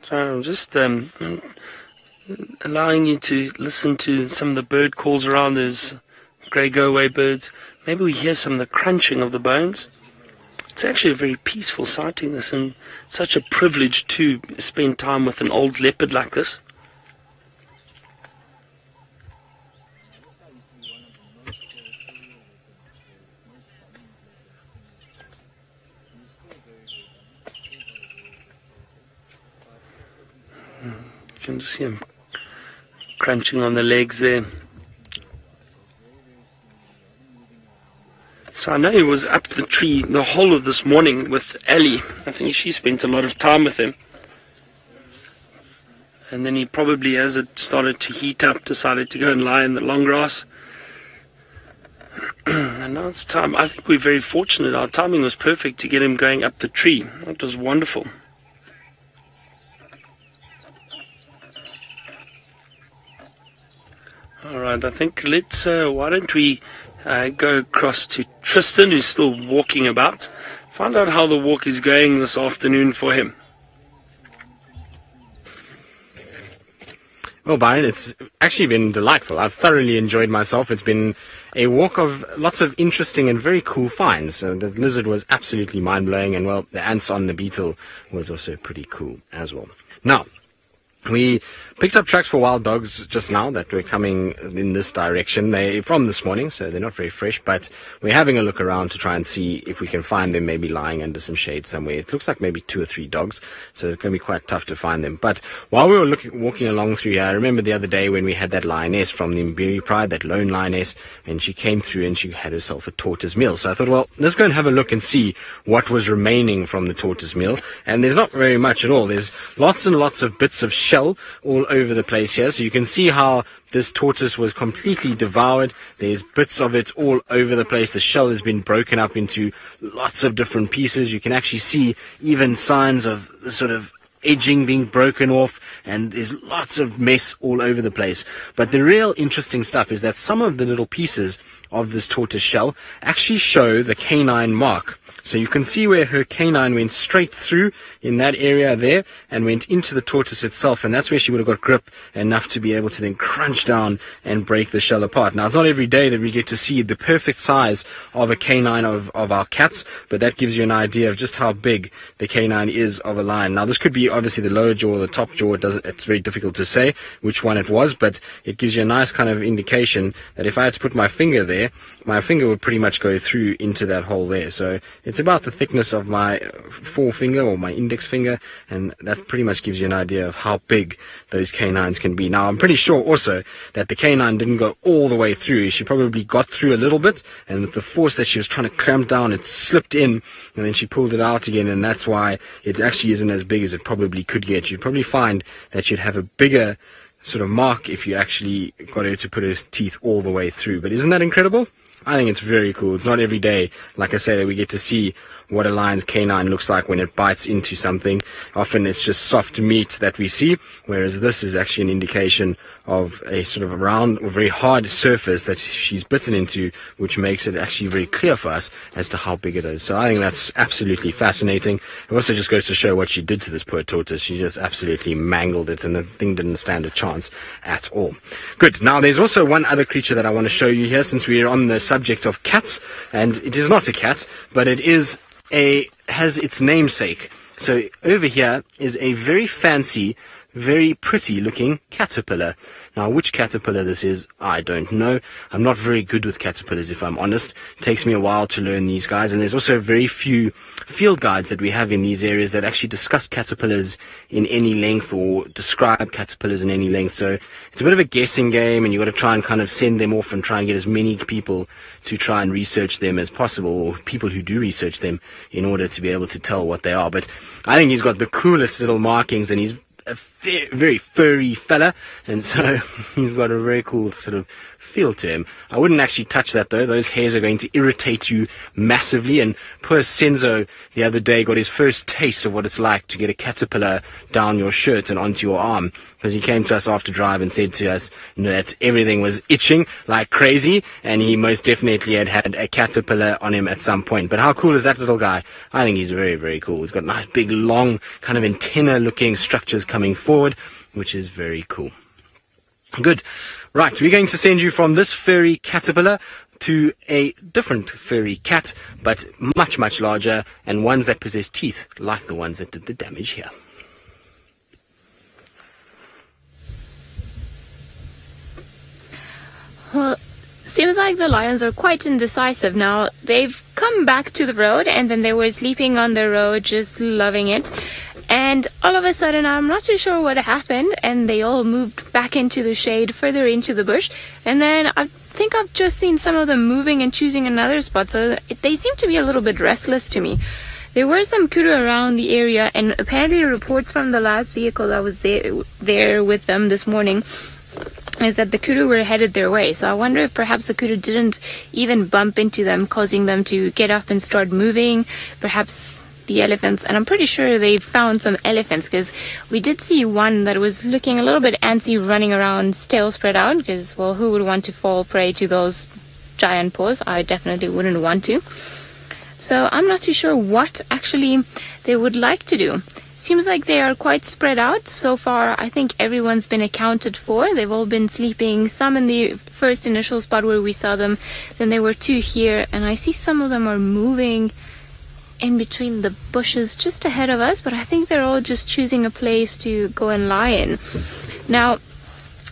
So I'm just allowing you to listen to some of the bird calls around. There's grey go-away birds. Maybe we hear some of the crunching of the bones. It's actually a very peaceful sighting, this, and such a privilege to spend time with an old leopard like this. You can just see him crunching on the legs there. So I know he was up the tree the whole of this morning with Ali. I think she spent a lot of time with him. And then he probably, as it started to heat up, decided to go and lie in the long grass. And now it's time. I think we're very fortunate. Our timing was perfect to get him going up the tree. That was wonderful. Alright, I think let's, why don't we go across to Tristan, who's still walking about, find out how the walk is going this afternoon for him. Well, Byron, it's actually been delightful. I've thoroughly enjoyed myself. It's been a walk of lots of interesting and very cool finds. The lizard was absolutely mind-blowing, and, well, the ants on the beetle was also pretty cool as well. Now, we picked up tracks for wild dogs just now that were coming in this direction. They're from this morning, so they're not very fresh, but we're having a look around to try and see if we can find them maybe lying under some shade somewhere. It looks like maybe 2 or 3 dogs, so it's going to be quite tough to find them. But while we were walking along through here, I remember the other day when we had that lioness from the Nkuhuma Pride, that lone lioness, and she came through and she had herself a tortoise meal. So I thought, well, let's go and have a look and see what was remaining from the tortoise meal. And there's not very much at all. There's lots and lots of bits of shell all over the place here, so you can see how this tortoise was completely devoured. There's bits of it all over the place. The shell has been broken up into lots of different pieces. You can actually see even signs of the sort of edging being broken off, and there's lots of mess all over the place. But the real interesting stuff is that some of the little pieces of this tortoise shell actually show the canine mark. So you can see where her canine went straight through in that area there and went into the tortoise itself, and that's where she would have got grip enough to be able to then crunch down and break the shell apart. Now, it's not every day that we get to see the perfect size of a canine of our cats, but that gives you an idea of just how big the canine is of a lion. Now, this could be obviously the lower jaw or the top jaw. It's very difficult to say which one it was, but it gives you a nice kind of indication that if I had to put my finger there, my finger would pretty much go through into that hole there. So it's about the thickness of my forefinger or my index finger, and that pretty much gives you an idea of how big those canines can be. Now, I'm pretty sure also that the canine didn't go all the way through. She probably got through a little bit, and with the force that she was trying to clamp down, it slipped in, and then she pulled it out again, and that's why it actually isn't as big as it probably could get. You'd probably find that she'd have a bigger sort of mark if you actually got her to put her teeth all the way through. But isn't that incredible? I think it's very cool. It's not every day, like I say, that we get to see what a lion's canine looks like when it bites into something. Often it's just soft meat that we see, whereas this is actually an indication of a sort of a round or very hard surface that she's bitten into, which makes it actually very clear for us as to how big it is. So I think that's absolutely fascinating. It also just goes to show what she did to this poor tortoise. She just absolutely mangled it, and the thing didn't stand a chance at all. Good. Now there's also one other creature that I want to show you here, since we're on the subject of cats, and it is not a cat, but it is has its namesake. So over here is a very fancy, very pretty looking caterpillar. Now, which caterpillar this is, I don't know. I'm not very good with caterpillars, if I'm honest. It takes me a while to learn these guys, and there's also very few field guides that we have in these areas that actually discuss caterpillars in any length or describe caterpillars in any length. So it's a bit of a guessing game, and you've got to try and kind of send them off and try and get as many people to try and research them as possible, or people who do research them, in order to be able to tell what they are. But I think he's got the coolest little markings, and he's a very furry fella, and so he's got a very cool sort of feel to him. I wouldn't actually touch that though. Those hairs are going to irritate you massively, and poor Senzo the other day got his first taste of what it's like to get a caterpillar down your shirt and onto your arm, because he came to us after drive and said to us, you know, that everything was itching like crazy, and he most definitely had a caterpillar on him at some point. But how cool is that little guy? I think he's very cool. He's got nice big long kind of antenna looking structures coming forward, which is very cool. Good. Right, we're going to send you from this furry caterpillar to a different furry cat, but much larger, and ones that possess teeth like the ones that did the damage here. Well, seems like the lions are quite indecisive now. They've come back to the road, and then they were sleeping on the road, just loving it. And all of a sudden, I'm not too sure what happened, and they all moved back into the shade, further into the bush. And then I think I've just seen some of them moving and choosing another spot, so they seem to be a little bit restless to me. There were some kudu around the area, and apparently reports from the last vehicle that was there with them this morning is that the kudu were headed their way. So I wonder if perhaps the kudu didn't even bump into them, causing them to get up and start moving. Perhaps the elephants, and I'm pretty sure they found some elephants, because we did see one that was looking a little bit antsy, running around, tail spread out, because, well, who would want to fall prey to those giant paws? I definitely wouldn't want to. So I'm not too sure what actually they would like to do. Seems like they are quite spread out. So far, I think everyone's been accounted for. They've all been sleeping, some in the first initial spot where we saw them, then there were two here, and I see some of them are moving in between the bushes just ahead of us, but I think they're all just choosing a place to go and lie in. Now,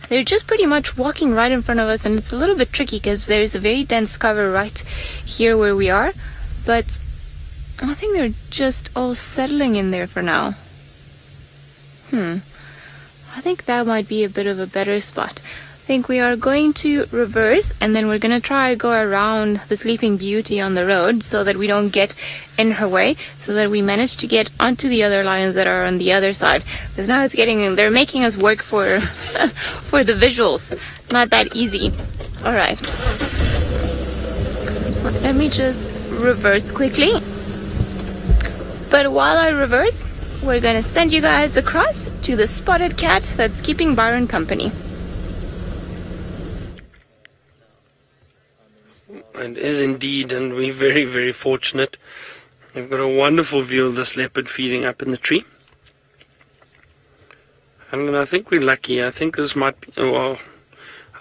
they're just pretty much walking right in front of us, and it's a little bit tricky because there's a very dense cover right here where we are, but I think they're just all settling in there for now. I think that might be a bit of a better spot. I think we are going to reverse, and then we're going to try go around the Sleeping Beauty on the road so that we don't get in her way, so that we manage to get onto the other lions that are on the other side. Because now they're making us work for for the visuals. Not that easy. All right. Let me just reverse quickly. But while I reverse, we're going to send you guys across to the spotted cat that's keeping Byron company. It is indeed, and we're very fortunate. We've got a wonderful view of this leopard feeding up in the tree. And I think we're lucky. I think this might be, well,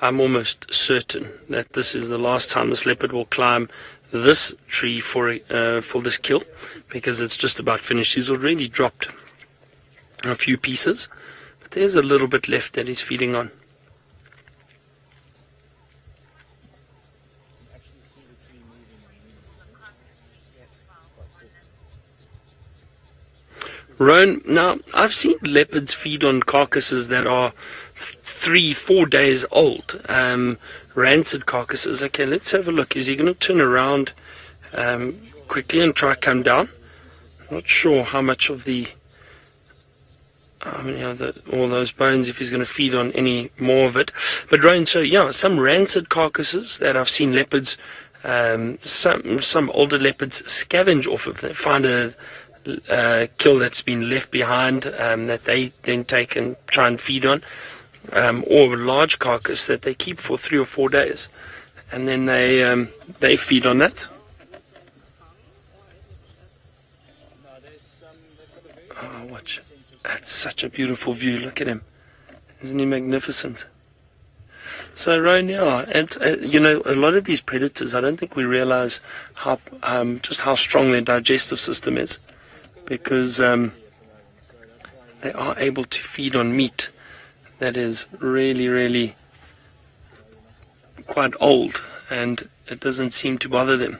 I'm almost certain that this is the last time this leopard will climb this tree for this kill, because it's just about finished. He's already dropped a few pieces, but there's a little bit left that he's feeding on. Roan, now I've seen leopards feed on carcasses that are 3-4 days old, rancid carcasses. Okay, let's have a look. Is he going to turn around quickly and try to come down? Not sure how much of the all those bones, if he's going to feed on any more of it. But Roan, so yeah, some rancid carcasses that I've seen leopards Some older leopards scavenge off of. They find a kill that's been left behind that they then take and try and feed on, or a large carcass that they keep for 3 or 4 days, and then they feed on that. Oh, watch! That's such a beautiful view. Look at him. Isn't he magnificent? So, Rowan, yeah, and you know, a lot of these predators, I don't think we realize how just how strong their digestive system is, because they are able to feed on meat that is really, really quite old, and it doesn't seem to bother them.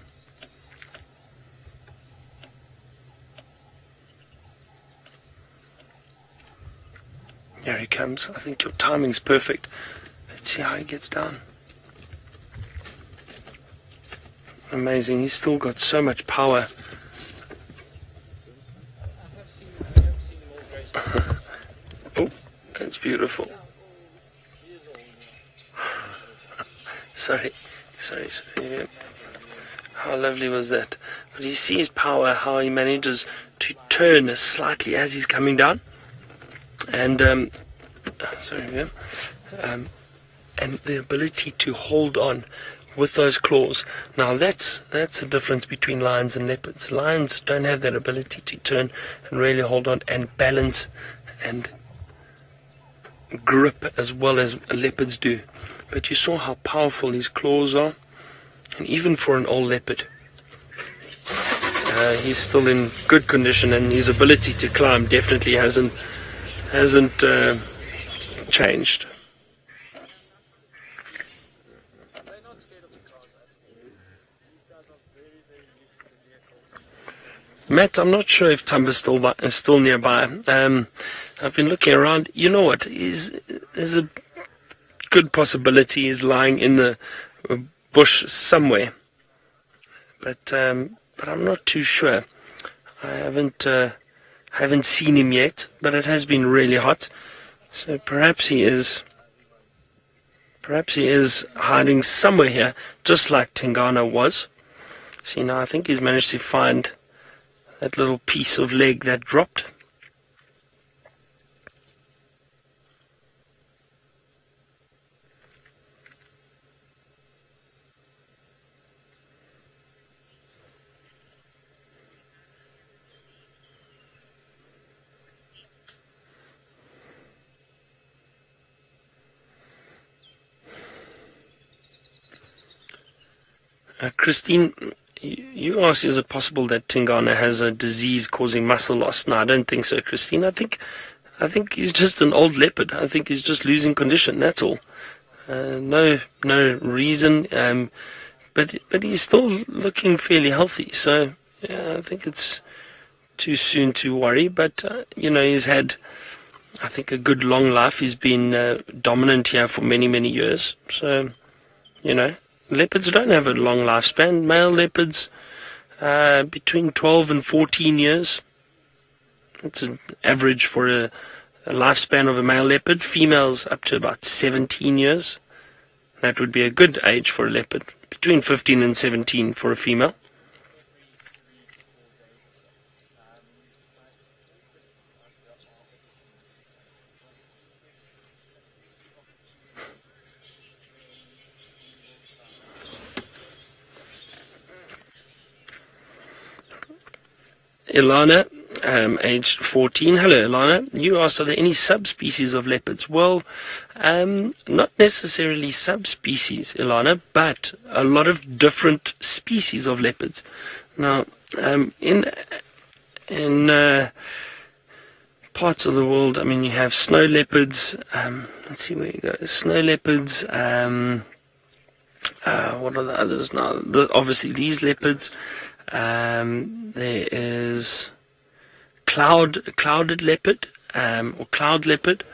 Here he comes. I think your timing's perfect. Let's see how he gets down. Amazing. He's still got so much power. Oh, that's beautiful. Sorry. Yeah. How lovely was that? But you see his power, how he manages to turn slightly as he's coming down. And and the ability to hold on with those claws. Now that's the difference between lions and leopards. Lions don't have that ability to turn and really hold on and balance and grip as well as leopards do. But you saw how powerful his claws are, and even for an old leopard, he's still in good condition, and his ability to climb definitely hasn't changed. Matt, I'm not sure if Tumba's is still nearby. I've been looking around. You know what? There's a good possibility he's lying in the bush somewhere, but I'm not too sure. I haven't seen him yet, but it has been really hot, so perhaps he is hiding somewhere here, just like Tingana was. See, now I think he's managed to find that little piece of leg that dropped. Christine, you asked, is it possible that Tingana has a disease causing muscle loss? No, I don't think so, Christine. I think he's just an old leopard. I think he's just losing condition. That's all. No reason. But he's still looking fairly healthy. So yeah, I think it's too soon to worry. But he's had, I think, a good long life. He's been dominant here for many years. So leopards don't have a long lifespan. Male leopards, between 12 and 14 years. That's an average for a lifespan of a male leopard. Females up to about 17 years. That would be a good age for a leopard. Between 15 and 17 for a female. Ilana, aged 14. Hello, Ilana. You asked, are there any subspecies of leopards? Well, not necessarily subspecies, Ilana, but a lot of different species of leopards. Now, in parts of the world, I mean, you have snow leopards. Let's see where you go. Snow leopards. What are the others now? Obviously, these leopards. There is clouded leopard, or cloud leopard.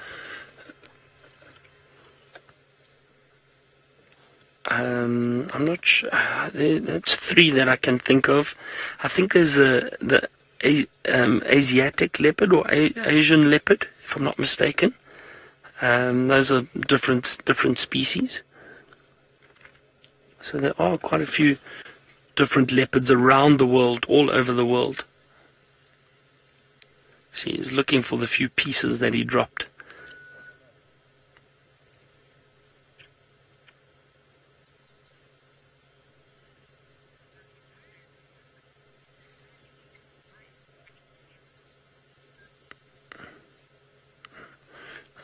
I'm not sure. That's 3 that I can think of. I think there's the Asiatic leopard or Asian leopard, if I'm not mistaken. Those are different species. So there are quite a few different leopards around the world, all over the world. See, he's looking for the few pieces that he dropped.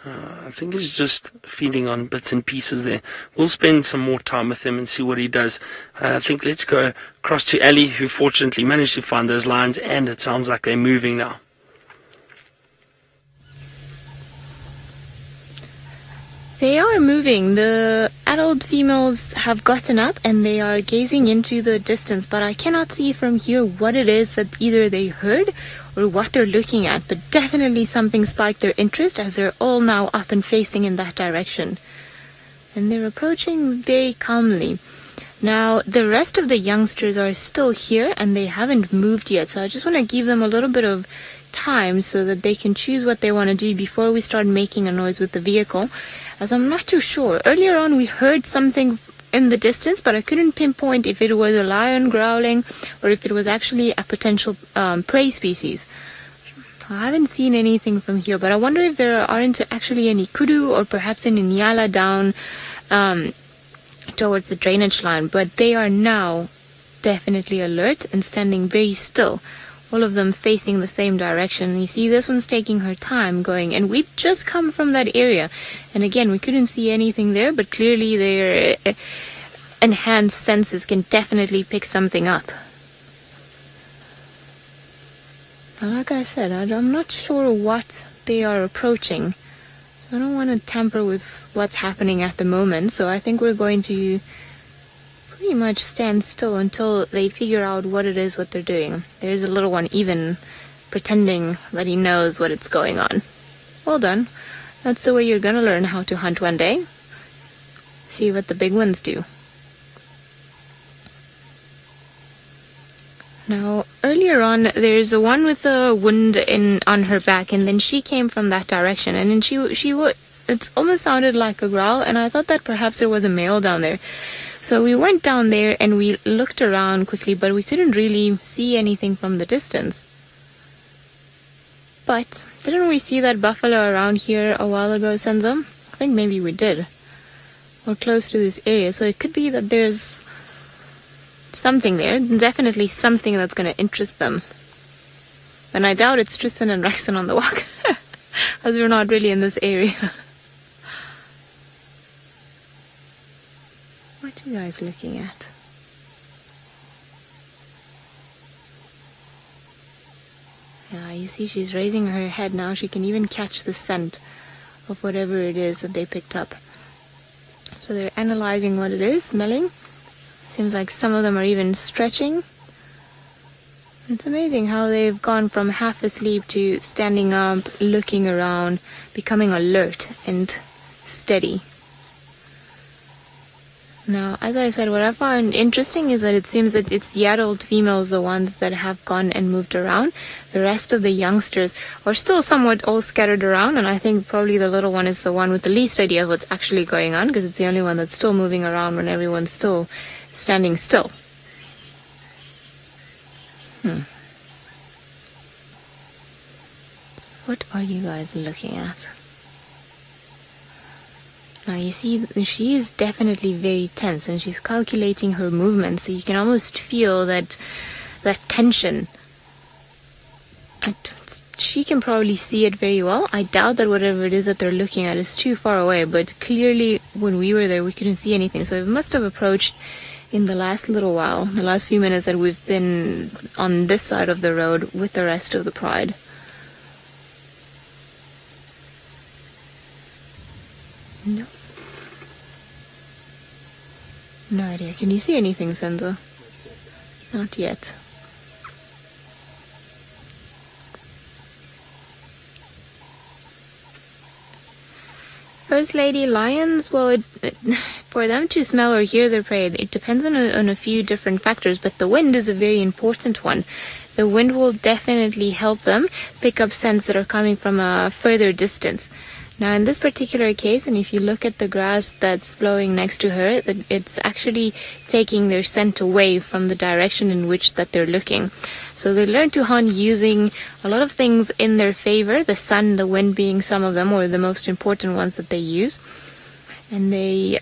I think he's just feeding on bits and pieces there. We'll spend some more time with him and see what he does. I think let's go across to Ali, who fortunately managed to find those lions, and it sounds like they're moving now. They are moving. The adult females have gotten up and they are gazing into the distance, but I cannot see from here what it is that either they heard or what they're looking at, but definitely something spiked their interest as they're all now up and facing in that direction. And they're approaching very calmly. Now, the rest of the youngsters are still here and they haven't moved yet, so I just want to give them a little bit of time so that they can choose what they want to do before we start making a noise with the vehicle, as I'm not too sure. Earlier on we heard something in the distance, but I couldn't pinpoint if it was a lion growling or if it was actually a potential prey species. I haven't seen anything from here, but I wonder if there aren't actually any kudu or perhaps any nyala down towards the drainage line, but they are now definitely alert and standing very still, all of them facing the same direction. You see, this one's taking her time going, and we've just come from that area, and again we couldn't see anything there, but clearly their enhanced senses can definitely pick something up. Now, like I said, I'm not sure what they are approaching. I don't want to tamper with what's happening at the moment, so I think we're going to pretty much stand still until they figure out what it is what they're doing. There's a little one even pretending that he knows what it's going on. Well done. That's the way you're going to learn how to hunt one day. See what the big ones do. Now, earlier on, there's a one with a wound on her back, and then she came from that direction, and then it almost sounded like a growl, and I thought that perhaps there was a male down there. So we went down there and we looked around quickly, but we couldn't really see anything from the distance. But didn't we see that buffalo around here a while ago, Senzo? I think maybe we did. Or close to this area, so it could be that there's something there, definitely something that's going to interest them. And I doubt it's Tristan and Rexon on the walk, as we're not really in this area. What are you guys looking at? Yeah, you see she's raising her head now. She can even catch the scent of whatever it is that they picked up. So they're analyzing what it is, smelling. Seems like some of them are even stretching. It's amazing how they've gone from half asleep to standing up, looking around, becoming alert and steady. Now, as I said, what I found interesting is that it seems that it's the adult females, the ones that have gone and moved around. The rest of the youngsters are still somewhat all scattered around, and I think probably the little one is the one with the least idea of what's actually going on, because it's the only one that's still moving around when everyone's still standing still. What are you guys looking at? Now you see, she is definitely very tense, and she's calculating her movements, so you can almost feel that tension. And she can probably see it very well. I doubt that whatever it is that they're looking at is too far away, but clearly when we were there we couldn't see anything, so it must have approached in the last little while, the last few minutes that we've been on this side of the road with the rest of the Pride. No. No idea. Can you see anything, Senzo? Not yet. First Lady, lions, well, for them to smell or hear their prey, it depends on a few different factors, but the wind is a very important one. The wind will definitely help them pick up scents that are coming from a further distance. Now in this particular case, and if you look at the grass that's blowing next to her, it's actually taking their scent away from the direction in which that they're looking. So they learn to hunt using a lot of things in their favor, the sun, the wind being some of them, or the most important ones that they use. And they,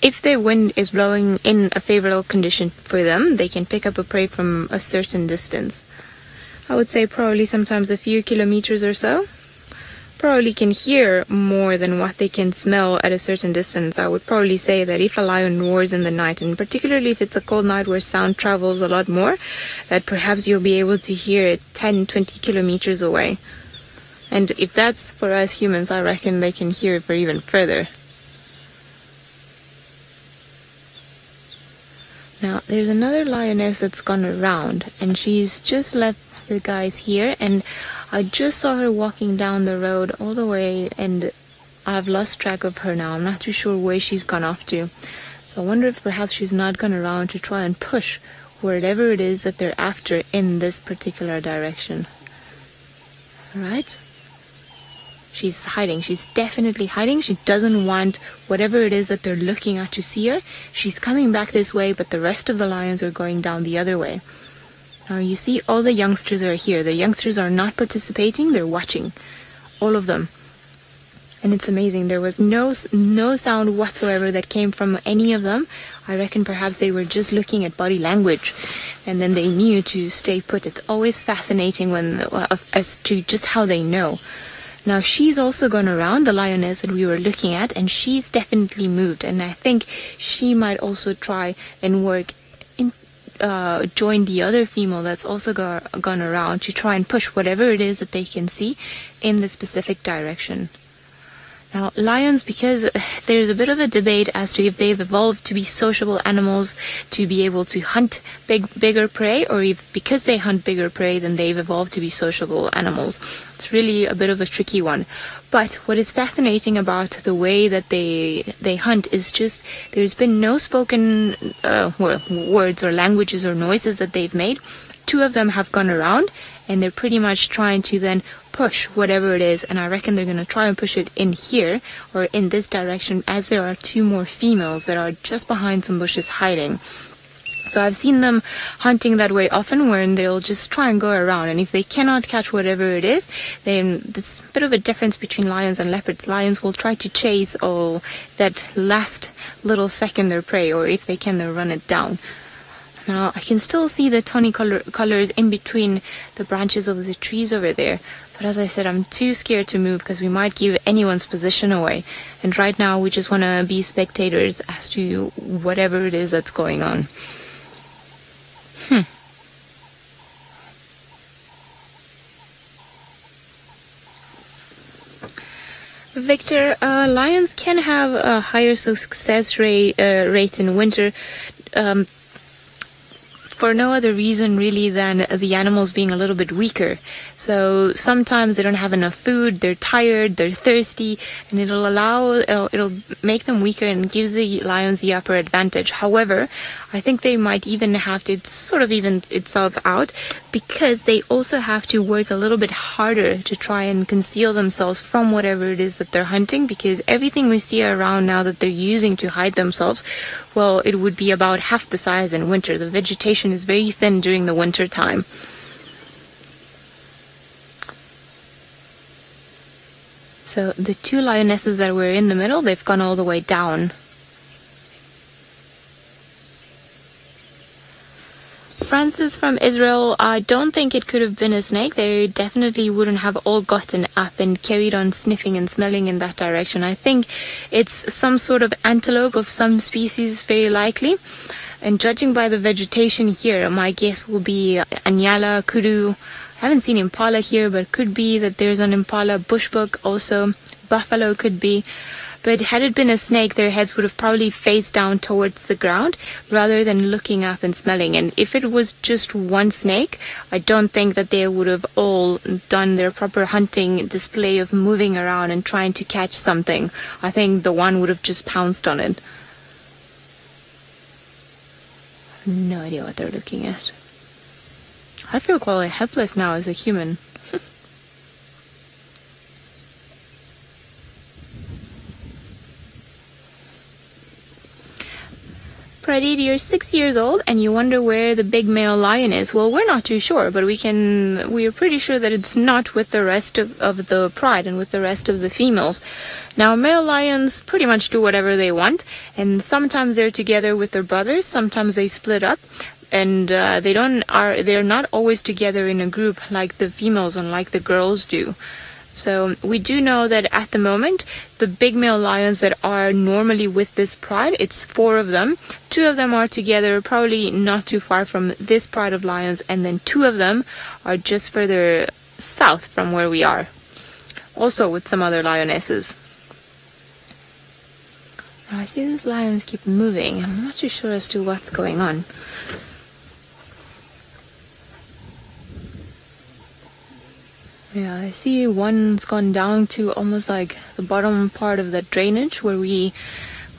if the wind is blowing in a favorable condition for them, they can pick up a prey from a certain distance. I would say probably sometimes a few kilometers or so. Probably can hear more than what they can smell at a certain distance. I would probably say that if a lion roars in the night, and particularly if it's a cold night where sound travels a lot more, that perhaps you'll be able to hear it 10, 20 kilometers away. And if that's for us humans, I reckon they can hear it for even further. Now, there's another lioness that's gone around, and she's just left the guys here, and I just saw her walking down the road all the way, and I've lost track of her now. I'm not too sure where she's gone off to. So I wonder if perhaps she's not gone around to try and push whatever it is that they're after in this particular direction. Alright? She's hiding. She's definitely hiding. She doesn't want whatever it is that they're looking at to see her. She's coming back this way, but the rest of the lions are going down the other way. Now you see all the youngsters are here. The youngsters are not participating, they're watching. All of them. And it's amazing. There was no sound whatsoever that came from any of them. I reckon perhaps they were just looking at body language, and then they knew to stay put. It's always fascinating as to just how they know. Now she's also gone around, the lioness that we were looking at, and she's definitely moved. And I think she might also try and join the other female that's also gone around to try and push whatever it is that they can see in the specific direction. Now, lions, because there's a bit of a debate as to if they've evolved to be sociable animals to be able to hunt bigger prey, or if because they hunt bigger prey, then they've evolved to be sociable animals. It's really a bit of a tricky one. But what is fascinating about the way that they hunt is just there's been no spoken words or languages or noises that they've made. Two of them have gone around, and they're pretty much trying to then push whatever it is, and I reckon they're going to try and push it in here or in this direction, as there are two more females that are just behind some bushes hiding. So I've seen them hunting that way often, when they'll just try and go around, and if they cannot catch whatever it is, then there's a bit of a difference between lions and leopards. Lions will try to chase that last little second their prey, or if they can, they'll run it down. Now, I can still see the tawny colors in between the branches of the trees over there. But as I said, I'm too scared to move because we might give anyone's position away. And right now, we just want to be spectators as to whatever it is that's going on. Victor, lions can have a higher success rate in winter. For no other reason really than the animals being a little bit weaker. So sometimes they don't have enough food, they're tired, they're thirsty, and it'll make them weaker and gives the lions the upper advantage. However, I think they might even have to sort of even itself out, because they also have to work a little bit harder to try and conceal themselves from whatever it is that they're hunting, because everything we see around now that they're using to hide themselves, well, it would be about half the size in winter. The vegetation is very thin during the winter time. So the two lionesses that were in the middle, they've gone all the way down. Francis from Israel, I don't think it could have been a snake. They definitely wouldn't have all gotten up and carried on sniffing and smelling in that direction. I think it's some sort of antelope of some species, very likely. And judging by the vegetation here, my guess will be Anyala, kudu. I haven't seen impala here, but could be that there's an impala, bushbuck also, buffalo could be. But had it been a snake, their heads would have probably faced down towards the ground rather than looking up and smelling. And if it was just one snake, I don't think that they would have all done their proper hunting display of moving around and trying to catch something. I think the one would have just pounced on it. No idea what they're looking at. I feel quite helpless now as a human. predator, 6 years old, and you wonder where the big male lion is. Well, we're not too sure, but we're pretty sure that it's not with the rest of the pride and with the rest of the females. Now, male lions pretty much do whatever they want, and sometimes they're together with their brothers, sometimes they split up, and they're not always together in a group like the females and like the girls do. So we do know that at the moment, the big male lions that are normally with this pride, it's 4 of them. 2 of them are together, probably not too far from this pride of lions, and then 2 of them are just further south from where we are, also with some other lionesses. Now, I see these lions keep moving. I'm not too sure as to what's going on. Yeah, I see one's gone down to almost like the bottom part of the drainage where we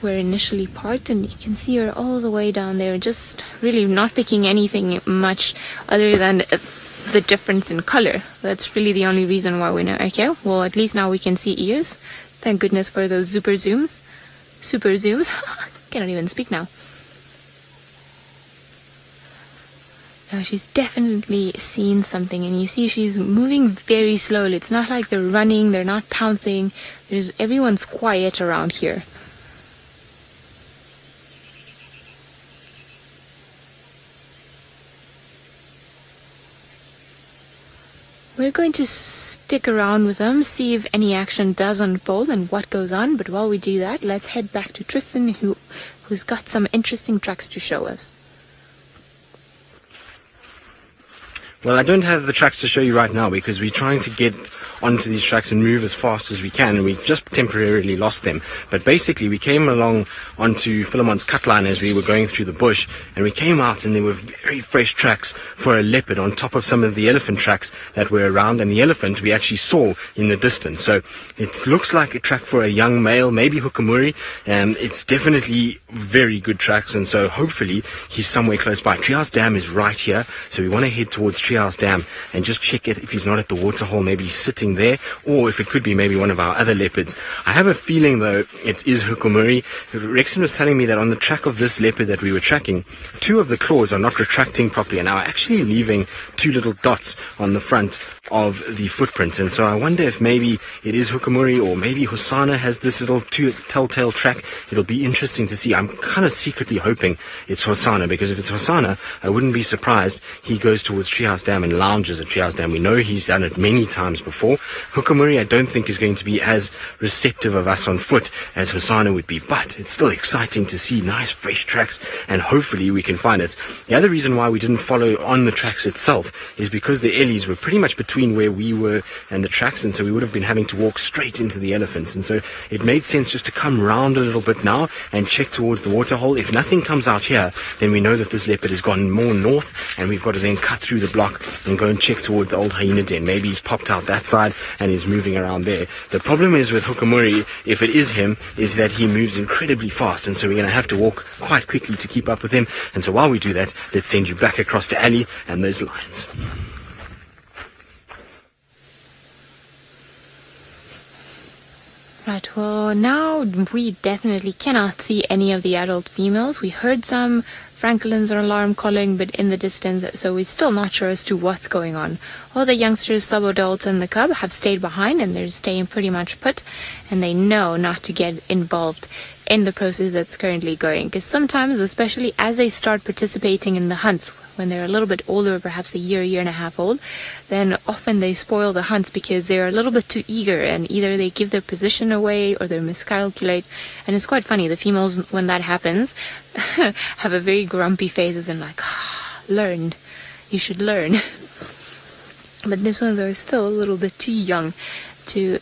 were initially parked, and you can see her all the way down there, just really not picking anything much other than the difference in color. That's really the only reason why we know. Okay, well, at least now we can see ears. Thank goodness for those super zooms. Cannot even speak now. Now, she's definitely seen something, and you see she's moving very slowly. It's not like they're running, they're not pouncing. Everyone's quiet around here. We're going to stick around with them, see if any action does unfold and what goes on. But while we do that, let's head back to Tristan, who's got some interesting tracks to show us. Well, I don't have the tracks to show you right now because we're trying to get onto these tracks and move as fast as we can, and we just temporarily lost them. But basically, we came along onto Philemon's cut line as we were going through the bush, and we came out and there were very fresh tracks for a leopard on top of some of the elephant tracks that were around, and the elephant we actually saw in the distance. So it looks like a track for a young male, maybe Hukumuri, and it's definitely very good tracks, and so hopefully he's somewhere close by. Treehouse Dam is right here, so we want to head towards Treehouse Dam and just check it if he's not at the waterhole, maybe he's sitting there, or if it could be maybe one of our other leopards. I have a feeling though it is Hukumuri. Rexon was telling me that on the track of this leopard that we were tracking, 2 of the claws are not retracting properly and are actually leaving 2 little dots on the front of the footprints, and so I wonder if maybe it is Hukumuri, or maybe Hosana has this little telltale track. It'll be interesting to see. I'm kind of secretly hoping it's Hosana, because if it's Hosana, I wouldn't be surprised he goes towards Treehouse Dam and lounges at Treehouse Dam. We know he's done it many times before. Hukumuri, I don't think, is going to be as receptive of us on foot as Hosana would be, but it's still exciting to see nice fresh tracks, and hopefully we can find it. The other reason why we didn't follow on the tracks itself is because the ellies were pretty much between where we were and the tracks, and so we would have been having to walk straight into the elephants, and so it made sense just to come round a little bit now and check towards the waterhole. If nothing comes out here, then we know that this leopard has gone more north, and we've got to then cut through the block and go and check towards the old hyena den. Maybe he's popped out that side and he's moving around there. The problem is with Hukumuri, if it is him, is that he moves incredibly fast, and so we're going to have to walk quite quickly to keep up with him. And so while we do that, let's send you back across to Ali and those lions. Right, well, now we definitely cannot see any of the adult females. We heard some Franklin's alarm calling, but in the distance, so we're still not sure as to what's going on. All the youngsters, sub-adults, and the cub have stayed behind, and they're staying pretty much put, and they know not to get involved in the process that's currently going. Because sometimes, especially as they start participating in the hunts, when they're a little bit older, perhaps a year and a half old, then often they spoil the hunts because they're a little bit too eager, and either they give their position away or they miscalculate. And it's quite funny, the females, when that happens, have a very grumpy faces and like, learn, you should learn. But these ones are still a little bit too young to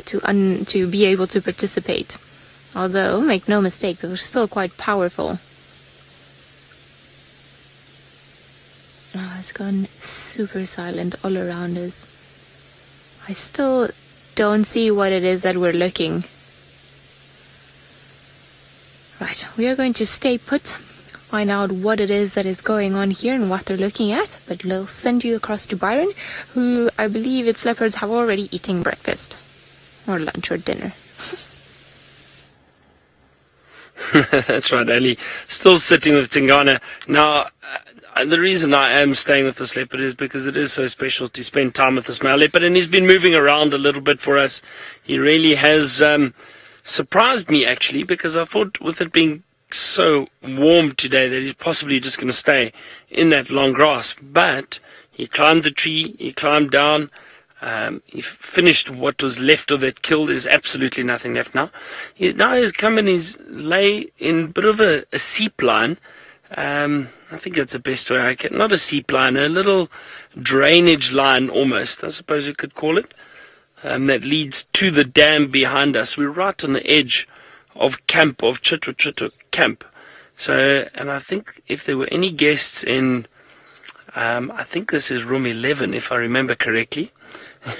be able to participate. Although, make no mistake, they're still quite powerful. Oh, it's gone super silent all around us. I still don't see what it is that we're looking. Right, we are going to stay put, find out what it is that is going on here and what they're looking at, but we'll send you across to Byron, who I believe its leopards have already eaten breakfast, or lunch, or dinner. That's right, Ali. Still sitting with Tingana. Now, the reason I am staying with this leopard is because it is so special to spend time with this male leopard, and he's been moving around a little bit for us. He really has surprised me, actually, because I thought with it being so warm today that he's possibly just going to stay in that long grass. But he climbed the tree, he climbed down, he finished what was left of it, killed. There's absolutely nothing left now. He's come and he's lay in a bit of a seep line. I think that's the best way I can. Not a seep line, a little drainage line almost, I suppose you could call it, that leads to the dam behind us. We're right on the edge of Chitwa camp. So, and I think if there were any guests in, I think this is room 11, if I remember correctly.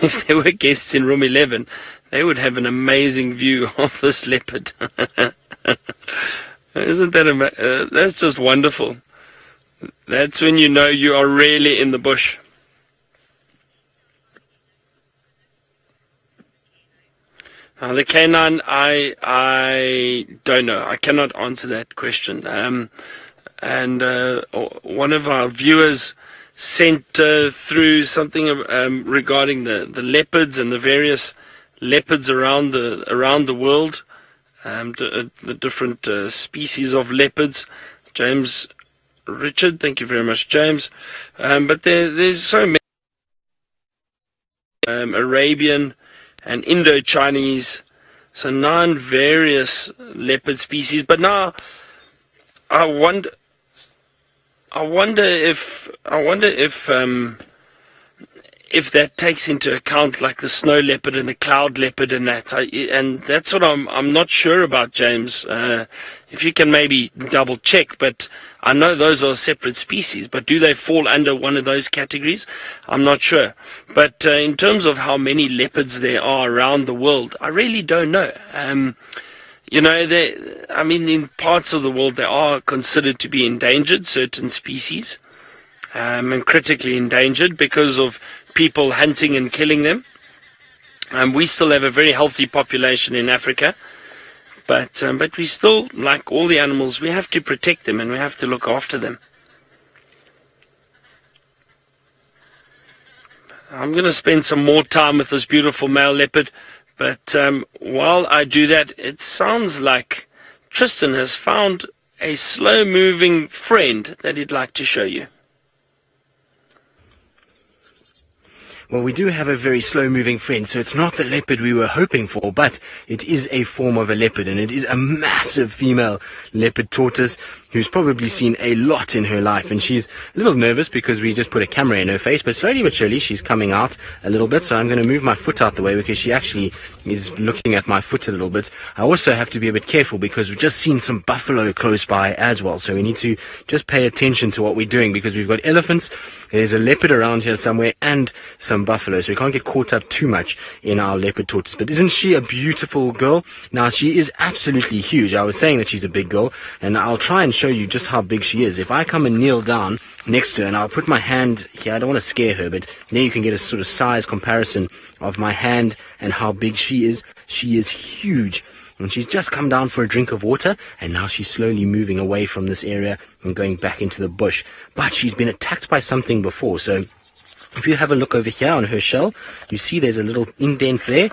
If there were guests in room 11, they would have an amazing view of this leopard. Isn't that that's just wonderful. That's when you know you are really in the bush. Now the canine, I don't know. I cannot answer that question. And one of our viewers sent through something regarding the leopards and the various leopards around the world, the different species of leopards. James Richard, thank you very much, James. But there's so many Arabian and Indo-Chinese, so 9 various leopard species. But now I wonder if that takes into account like the snow leopard and the cloud leopard and that. And that's what I'm not sure about, James. If you can maybe double check, but I know those are separate species, but do they fall under one of those categories? I'm not sure. But in terms of how many leopards there are around the world, I really don't know. You know, in parts of the world they are considered to be endangered, certain species, and critically endangered because of people hunting and killing them. We still have a very healthy population in Africa, but we still, like all the animals, we have to protect them and we have to look after them. I'm going to spend some more time with this beautiful male leopard, but while I do that, it sounds like Tristan has found a slow-moving friend that he'd like to show you. Well, we do have a very slow-moving friend, so it's not the leopard we were hoping for, but it is a form of a leopard, and it is a massive female leopard tortoise who's probably seen a lot in her life, and she's a little nervous because we just put a camera in her face, but slowly but surely she's coming out a little bit. So I'm going to move my foot out the way because she actually is looking at my foot a little bit. I also have to be a bit careful because we've just seen some buffalo close by as well, so we need to just pay attention to what we're doing because we've got elephants, there's a leopard around here somewhere, and some buffalo, so we can't get caught up too much in our leopard tortoise. But isn't she a beautiful girl? Now, she is absolutely huge. I was saying that she's a big girl, and I'll try and show you just how big she is. If I come and kneel down next to her, and I'll put my hand here, I don't want to scare her, but there you can get a sort of size comparison of my hand and how big she is. She is huge. And she's just come down for a drink of water, and now she's slowly moving away from this area and going back into the bush. But she's been attacked by something before, so if you have a look over here on her shell, you see there's a little indent there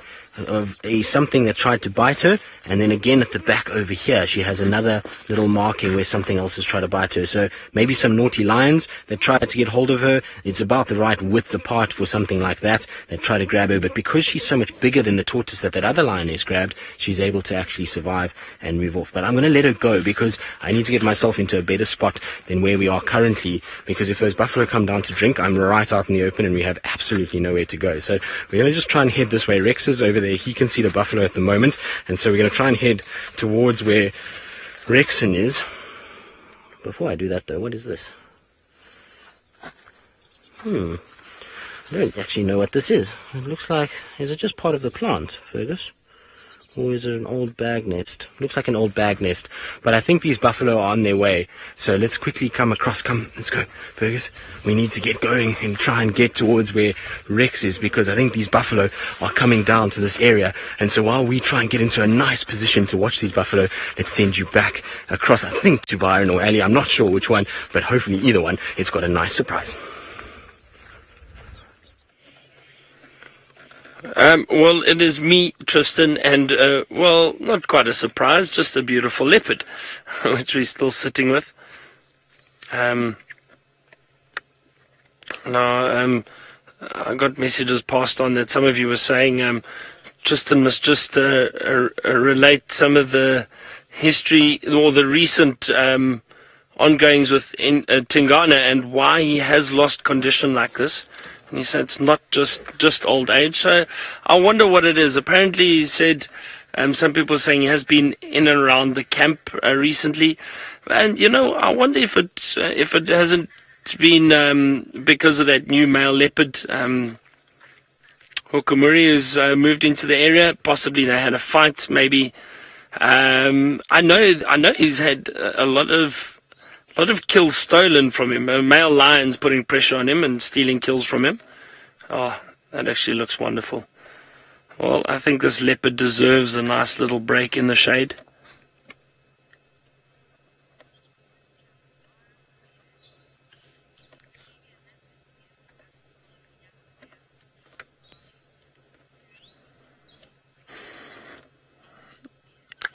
of something that tried to bite her, and then again at the back over here she has another little marking where something else has tried to bite her. So maybe some naughty lions that tried to get hold of her. It's about the right width apart for something like that try to grab her, but because she's so much bigger than the tortoise that other lioness grabbed, she's able to actually survive and move off. But I'm going to let her go because I need to get myself into a better spot than where we are currently, because if those buffalo come down to drink, I'm right out in the open and we have absolutely nowhere to go. So we're going to just try and head this way. Rex is over there. He can see the buffalo at the moment, and so we're going to try and head towards where Rexon is. Before I do that though, what is this? I don't actually know what this is. It looks like, is it just part of the plant, Fergus? Or is it an old bag nest? Looks like an old bag nest. But I think these buffalo are on their way. So let's quickly come across. Come, let's go. Fergus, we need to get going and try and get towards where Rex is, because I think these buffalo are coming down to this area. And so while we try and get into a nice position to watch these buffalo, let's send you back across, I think, to Byron or Ali. I'm not sure which one, but hopefully either one. It's got a nice surprise. Well, it is me, Tristan, and, well, not quite a surprise, just a beautiful leopard, which we're still sitting with. Now, I got messages passed on that some of you were saying, Tristan must just relate some of the history or the recent ongoings with Tingana and why he has lost condition like this. And he said it's not just old age. So I wonder what it is. Apparently he said, some people are saying he has been in and around the camp recently. And, you know, I wonder if it hasn't been because of that new male leopard, Hukamuri, who's moved into the area. Possibly they had a fight, maybe. I know he's had a lot of kills stolen from him. Male lions putting pressure on him and stealing kills from him. Oh, that actually looks wonderful. Well, I think this leopard deserves a nice little break in the shade.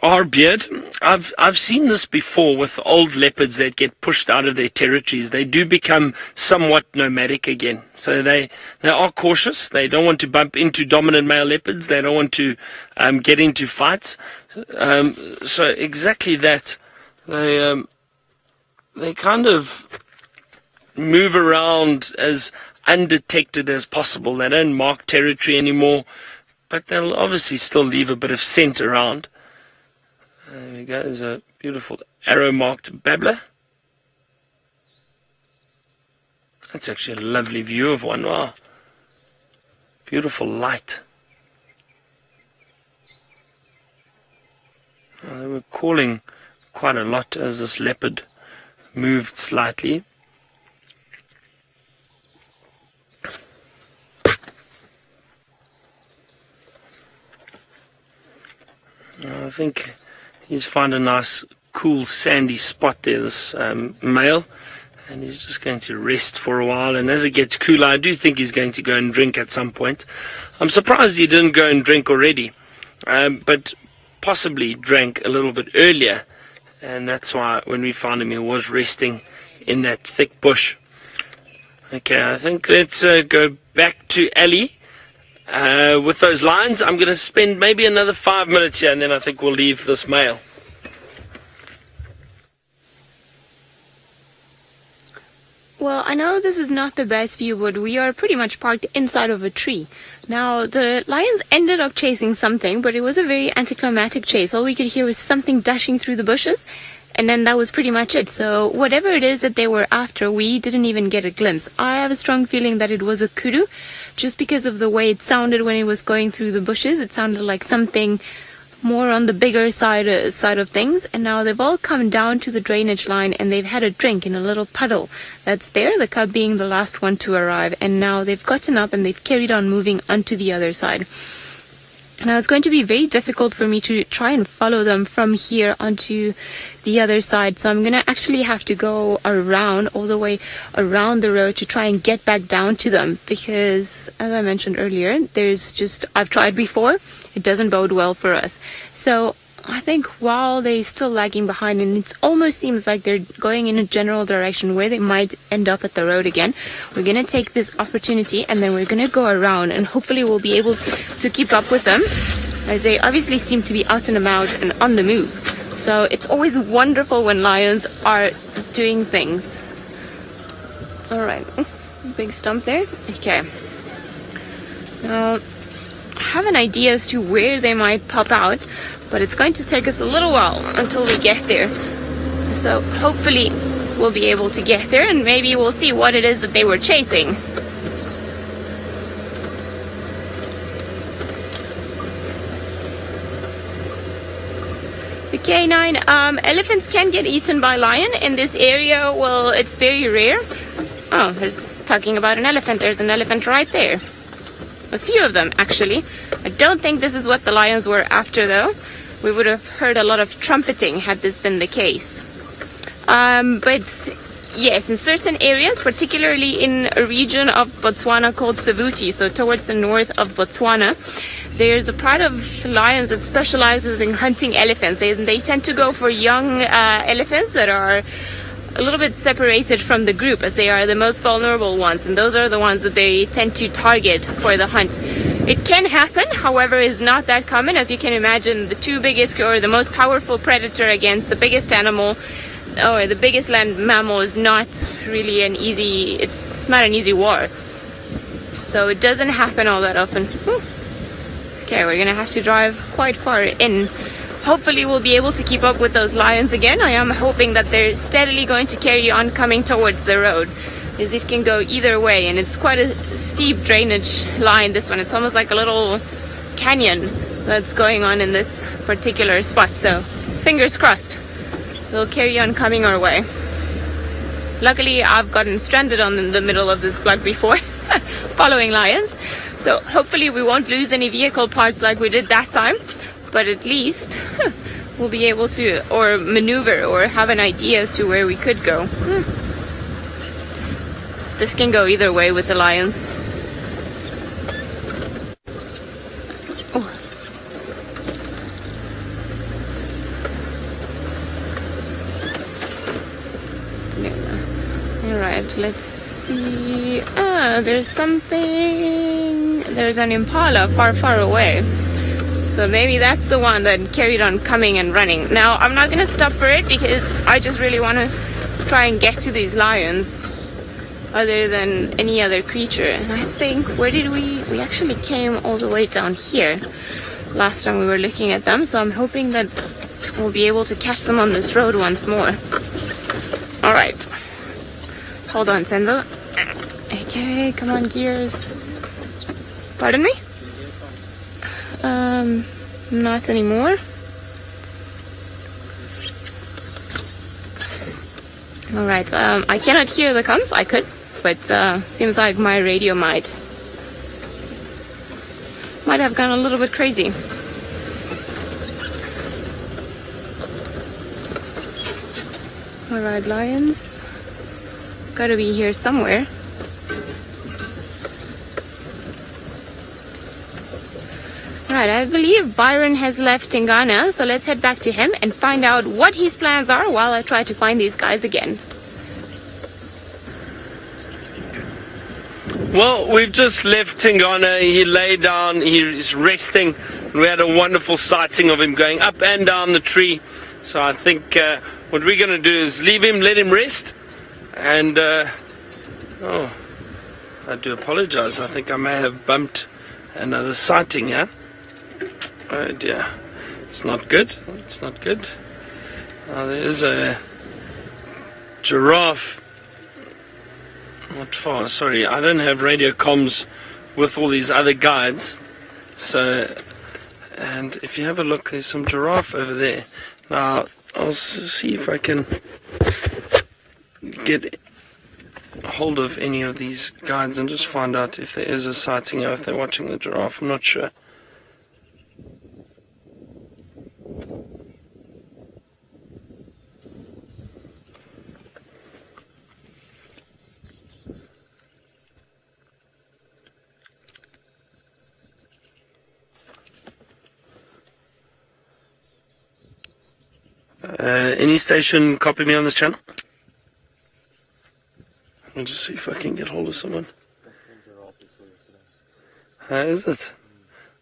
Our beard, I've seen this before with old leopards that get pushed out of their territories. They do become somewhat nomadic again. So they are cautious. They don't want to bump into dominant male leopards. They don't want to get into fights. So exactly that. They kind of move around as undetected as possible. They don't mark territory anymore, but they'll obviously still leave a bit of scent around. There we go, there's a beautiful arrow-marked babbler. That's actually a lovely view of one. Wow. Beautiful light. They were calling quite a lot as this leopard moved slightly. I think he's found a nice, cool, sandy spot there, this male, and he's just going to rest for a while. And as it gets cooler, I do think he's going to go and drink at some point. I'm surprised he didn't go and drink already, but possibly drank a little bit earlier, and that's why when we found him, he was resting in that thick bush. Okay, I think let's go back to Ali. With those lines, I'm going to spend maybe another 5 minutes here, and then I think we'll leave this male. Well, I know this is not the best view, but we are pretty much parked inside of a tree. Now, the lions ended up chasing something, but it was a very anticlimactic chase. All we could hear was something dashing through the bushes, and then that was pretty much it. So whatever it is that they were after, we didn't even get a glimpse. I have a strong feeling that it was a kudu, just because of the way it sounded when it was going through the bushes. It sounded like something more on the bigger side of things. And now they've all come down to the drainage line, and they've had a drink in a little puddle that's there, the cub being the last one to arrive. And now they've gotten up and they've carried on moving onto the other side. Now it's going to be very difficult for me to try and follow them from here onto the other side. So I'm going to actually have to go around, all the way around the road, to try and get back down to them. Because, as I mentioned earlier, I've tried before. It doesn't bode well for us. So I think while they're still lagging behind, and it almost seems like they're going in a general direction where they might end up at the road again, we're going to take this opportunity and then we're going to go around, and hopefully we'll be able to keep up with them, as they obviously seem to be out and about and on the move. So it's always wonderful when lions are doing things. Alright, big stump there. Okay. Now, I have an idea as to where they might pop out, but it's going to take us a little while until we get there. So hopefully we'll be able to get there, and maybe we'll see what it is that they were chasing. K9. Elephants can get eaten by lion. In this area, well, it's very rare. Oh, there's talking about an elephant. There's an elephant right there. A few of them, actually. I don't think this is what the lions were after, though. We would have heard a lot of trumpeting had this been the case. But yes, in certain areas, particularly in a region of Botswana called Savuti, so towards the north of Botswana, there's a pride of lions that specializes in hunting elephants. They tend to go for young elephants that are a little bit separated from the group, as they are the most vulnerable ones, and those are the ones that they tend to target for the hunt. It can happen, however, is not that common. As you can imagine, the two biggest or the most powerful predator against the biggest animal or the biggest land mammal is not really it's not an easy war. So it doesn't happen all that often. Okay, we're gonna have to drive quite far in. Hopefully we'll be able to keep up with those lions again. I am hoping that they're steadily going to carry on coming towards the road, as it can go either way, and it's quite a steep drainage line, this one. It's almost like a little canyon that's going on in this particular spot, so fingers crossed they'll carry on coming our way. Luckily, I've gotten stranded in the middle of this plug before following lions, so hopefully we won't lose any vehicle parts like we did that time. But at least we'll be able to or maneuver or have an idea as to where we could go. This can go either way with the lions. Oh. Alright, let's see. There's something. There's an impala far away. So maybe that's the one that carried on coming and running. Now, I'm not going to stop for it because I just really want to try and get to these lions other than any other creature. And I think, where did we actually came all the way down here last time we were looking at them. So I'm hoping that we'll be able to catch them on this road once more. All right. Hold on, Senzo. Okay, come on, gears. Pardon me? Not anymore. Alright, I cannot hear the comms. I could, but seems like my radio might have gone a little bit crazy. Alright, lions. Gotta be here somewhere. Right, I believe Byron has left Tingana, so let's head back to him and find out what his plans are while I try to find these guys again. Well, we've just left Tingana. He lay down, he's resting. We had a wonderful sighting of him going up and down the tree. So I think what we're going to do is leave him, let him rest. And, oh, I do apologize. I think I may have bumped another sighting here. Oh dear, it's not good. It's not good. There's a giraffe not far. Sorry, I don't have radio comms with all these other guides. So, and if you have a look, there's some giraffe over there. Now, I'll see if I can get hold of any of these guides and just find out if there is a sighting or if they're watching the giraffe. I'm not sure. Any station copy me on this channel? I'll just see if I can get hold of someone. Is it?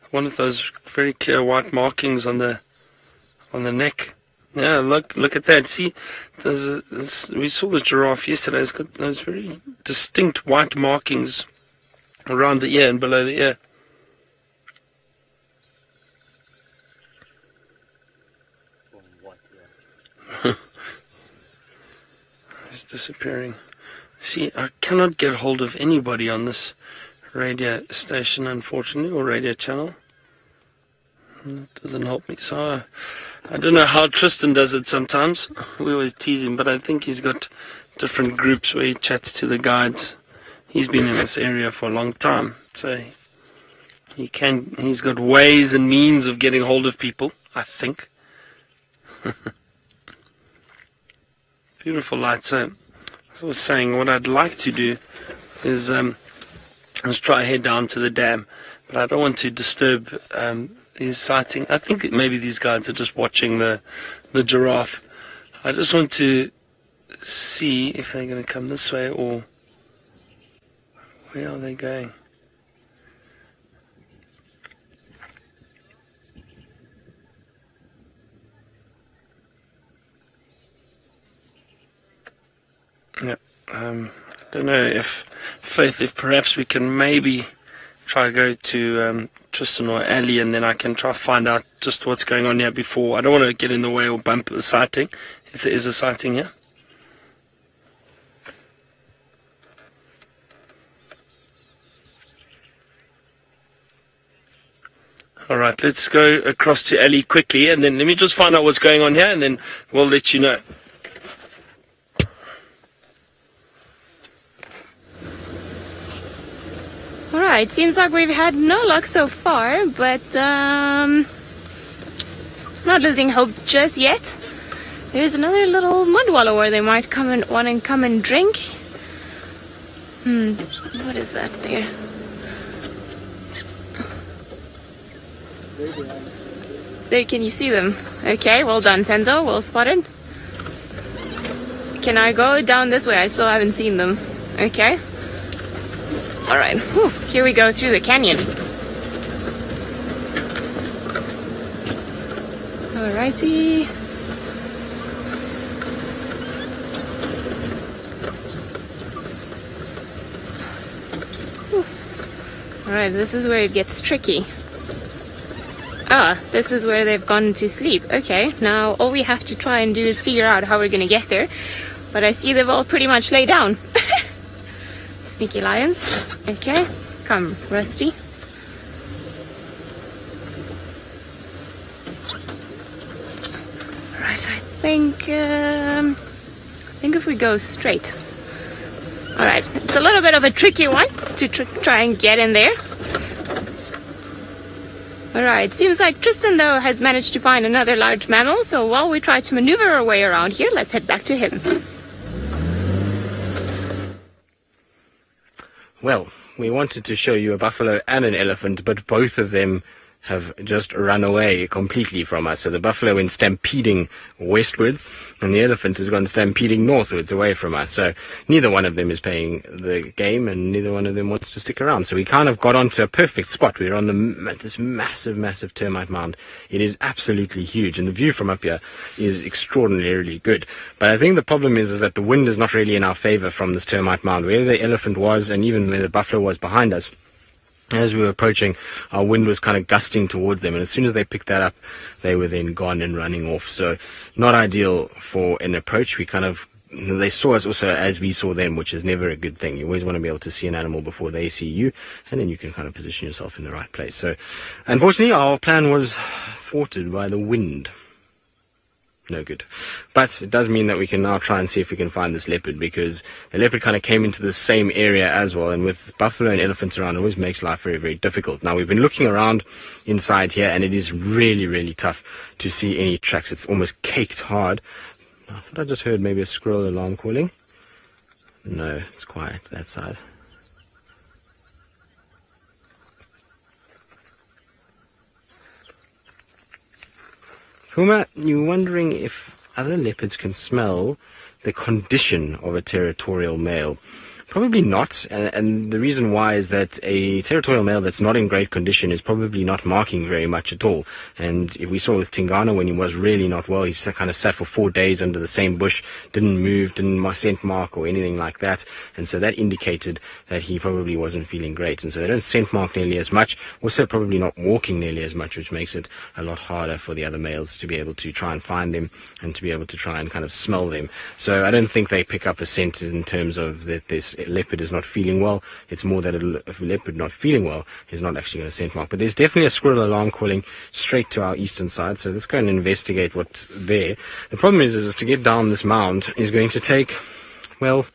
One of those very clear white markings on the neck. Yeah, look at that. See, we saw the giraffe yesterday. It's got those very distinct white markings around the ear and below the ear. It's disappearing. See, I cannot get hold of anybody on this radio station, unfortunately, or radio channel. It doesn't help me. So I don't know how Tristan does it sometimes. We always tease him, but I think he's got different groups where he chats to the guides. He's been in this area for a long time, so he's got ways and means of getting hold of people, I think. Beautiful light. So as I was saying, what I'd like to do is try head down to the dam, but I don't want to disturb his sighting. I think maybe these guys are just watching the giraffe. I just want to see if they're going to come this way or where are they going. Yeah, I don't know if perhaps we can maybe try to go to Tristan or Ali, and then I can try to find out just what's going on here before. I don't want to get in the way or bump the sighting, if there is a sighting here. Alright, let's go across to Ali quickly, and then let me just find out what's going on here, and then we'll let you know. Alright, seems like we've had no luck so far, but not losing hope just yet. There's another little mud wallow where they might come and want to come and drink. What is that there? There, can you see them? Okay, well done, Senzo. Well spotted. Can I go down this way? I still haven't seen them. Okay. Alright, here we go through the canyon. Alrighty. Alright, this is where it gets tricky. This is where they've gone to sleep. Okay, now all we have to try and do is figure out how we're going to get there. But I see they've all pretty much laid down. Sneaky lions. Okay, come, Rusty. Alright, I think if we go straight. Alright, it's a little bit of a tricky one to try and get in there. Alright, seems like Tristan, though, has managed to find another large mammal, so while we try to maneuver our way around here, let's head back to him. Well, we wanted to show you a buffalo and an elephant, but both of them have just run away completely from us. So the buffalo went stampeding westwards, and the elephant has gone stampeding northwards away from us. So neither one of them is playing the game, and neither one of them wants to stick around. So we kind of got onto a perfect spot. We're on this massive termite mound. It is absolutely huge, and the view from up here is extraordinarily good. But I think the problem is that the wind is not really in our favor from this termite mound. Where the elephant was, and even where the buffalo was behind us, as we were approaching, our wind was kind of gusting towards them, and as soon as they picked that up, they were then gone and running off. So not ideal for an approach. They saw us also as we saw them, which is never a good thing. You always want to be able to see an animal before they see you, and then you can kind of position yourself in the right place. So unfortunately, our plan was thwarted by the wind. No good. But it does mean that we can now try and see if we can find this leopard, because the leopard kind of came into the same area as well, and with buffalo and elephants around, it always makes life very, very difficult. Now, we've been looking around inside here, and it is really, really tough to see any tracks. It's almost caked hard. I thought I just heard maybe a squirrel alarm calling. No, it's quiet that side. Nkuhuma, you're wondering if other leopards can smell the condition of a territorial male. Probably not, and the reason why is that a territorial male that's not in great condition is probably not marking very much at all. And if we saw with Tingana, when he was really not well, he kind of sat for 4 days under the same bush, didn't move, didn't scent mark or anything like that, and so that indicated that he probably wasn't feeling great. And so they don't scent mark nearly as much, also probably not walking nearly as much, which makes it a lot harder for the other males to be able to try and find them and to be able to try and kind of smell them. So I don't think they pick up a scent in terms of that this a leopard is not feeling well. It's more that a leopard not feeling well is not actually going to scent mark. But there's definitely a squirrel alarm calling straight to our eastern side, so let's go and investigate what's there. The problem is to get down this mound is going to take, well,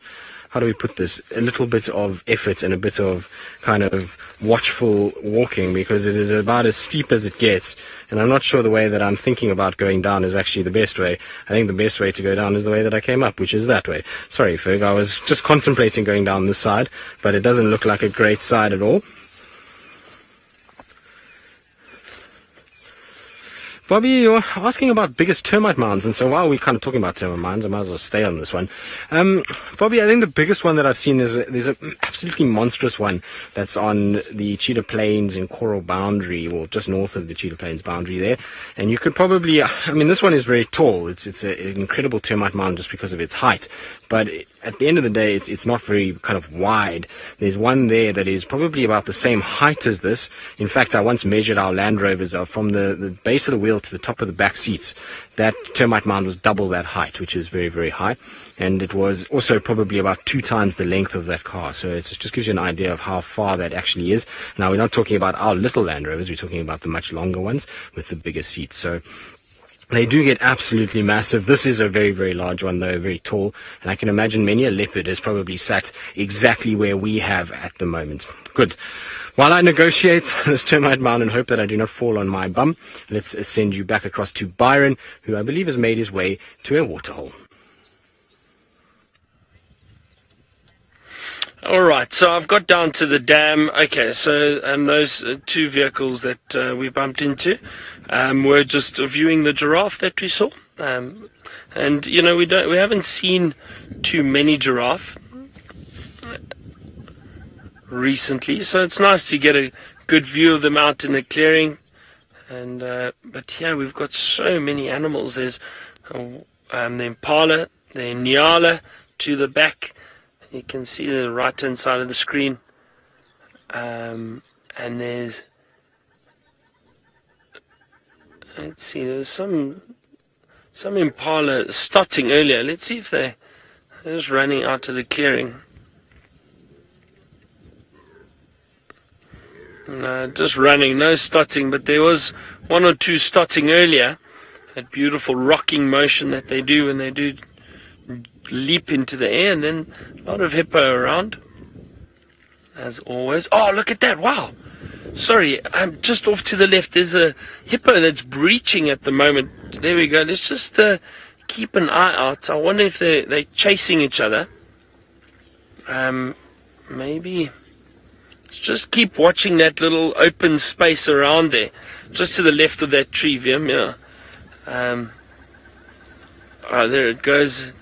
how do we put this? A little bit of effort and a bit of kind of watchful walking, because it is about as steep as it gets, and I'm not sure the way that I'm thinking about going down is actually the best way. I think the best way to go down is the way that I came up, which is that way. Sorry, Ferg, I was just contemplating going down this side, but it doesn't look like a great side at all. Bobby, you're asking about biggest termite mounds, and so while we're kind of talking about termite mounds, I might as well stay on this one. Bobby, I think the biggest one that I've seen is there's an absolutely monstrous one that's on the Cheetah Plains in Coral Boundary, or just north of the Cheetah Plains boundary there. And you could probably, I mean, this one is very tall. It's an incredible termite mound just because of its height. But at the end of the day, it's not very kind of wide. There's one there that is probably about the same height as this. In fact, I once measured our Land Rovers from the base of the wheel to the top of the back seats. That termite mound was double that height, which is very, very high. And it was also probably about 2 times the length of that car. So it just gives you an idea of how far that actually is. Now, we're not talking about our little Land Rovers. We're talking about the much longer ones with the bigger seats. So they do get absolutely massive. This is a very, very large one, though, very tall. And I can imagine many a leopard has probably sat exactly where we have at the moment. Good. While I negotiate this termite mound and hope that I do not fall on my bum, let's send you back across to Byron, who I believe has made his way to a waterhole. All right, so I've got down to the dam. Okay, so those 2 vehicles that we bumped into were just viewing the giraffe that we saw. And you know, we haven't seen too many giraffe recently, so it's nice to get a good view of them out in the clearing. And but yeah, we've got so many animals. There's the impala, the nyala to the back. You can see the right hand side of the screen, and there's, let's see, there's some impala stotting earlier. Let's see if they're just running out of the clearing. No, just running, no stotting, but there was 1 or 2 stotting earlier. That beautiful rocking motion that they do when they do leap into the air, and then a lot of hippo around, as always. Oh, look at that! Wow. Sorry, I'm just off to the left. There's a hippo that's breaching at the moment. There we go. Let's just keep an eye out. I wonder if they're chasing each other. Maybe. Just keep watching that little open space around there, just to the left of that tree, Vim. Yeah. Oh, there it goes.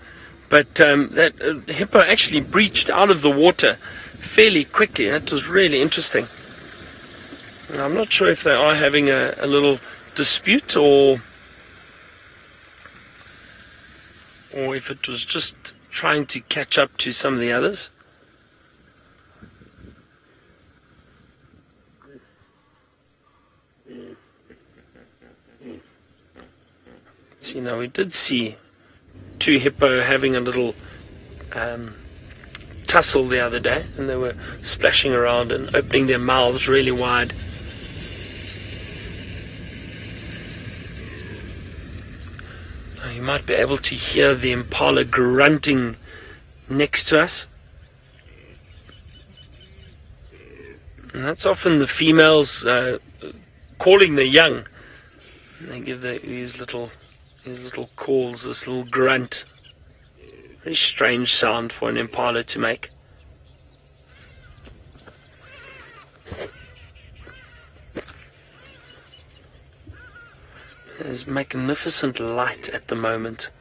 But that hippo actually breached out of the water fairly quickly. That was really interesting. I'm not sure if they are having a little dispute or if it was just trying to catch up to some of the others. See, now we did see 2 hippo having a little tussle the other day, and they were splashing around and opening their mouths really wide. Now you might be able to hear the impala grunting next to us, and that's often the females calling the young. They give these little calls, this little grunt. Very strange sound for an impala to make. There's magnificent light at the moment.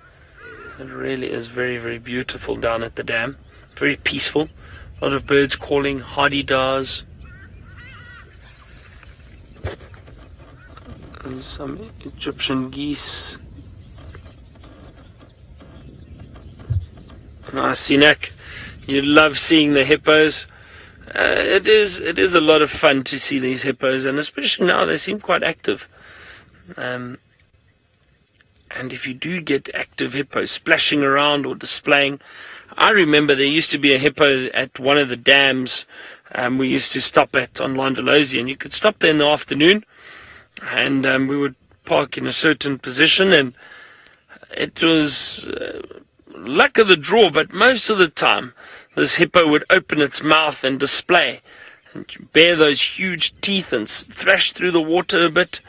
It really is very, very beautiful down at the dam. Very peaceful. A lot of birds calling, hardy-daws. And some Egyptian geese. Nice, Sinek. You love seeing the hippos. It is a lot of fun to see these hippos, and especially now they seem quite active. And if you do get active hippos splashing around or displaying, I remember there used to be a hippo at one of the dams we used to stop at on Landalosi, and you could stop there in the afternoon, and we would park in a certain position, and it was luck of the draw, but most of the time this hippo would open its mouth and display and bare those huge teeth and thrash through the water a bit,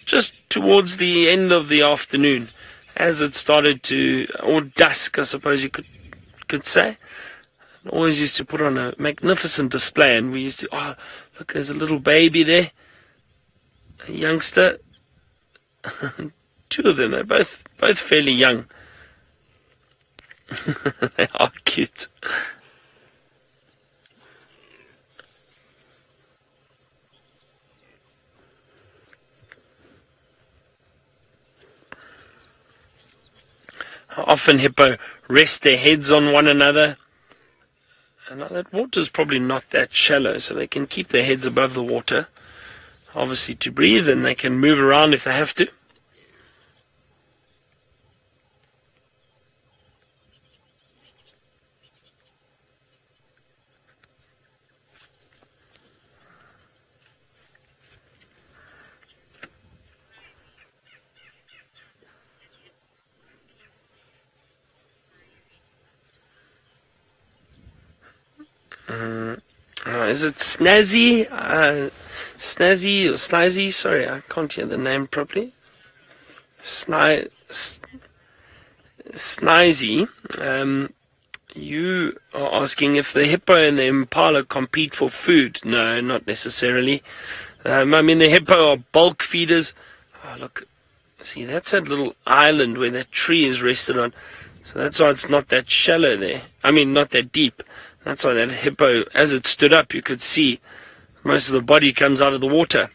just towards the end of the afternoon, as it started to, or dusk I suppose you could say. Always used to put on a magnificent display, and we used to, oh look, there's a little baby there, a youngster. Two of them, they're both fairly young. They are cute. Often hippo rest their heads on one another. And that water's probably not that shallow, so they can keep their heads above the water, obviously to breathe, and they can move around if they have to. Is it Snazzy? Snazzy or Snazzy? Sorry, I can't hear the name properly. Snazzy. You are asking if the hippo and the impala compete for food. No, not necessarily. I mean, the hippo are bulk feeders. Oh, look. See, that's that little island where that tree is rested on. So that's why it's not that shallow there. I mean, not that deep. That's why that hippo, as it stood up, you could see most of the body comes out of the water.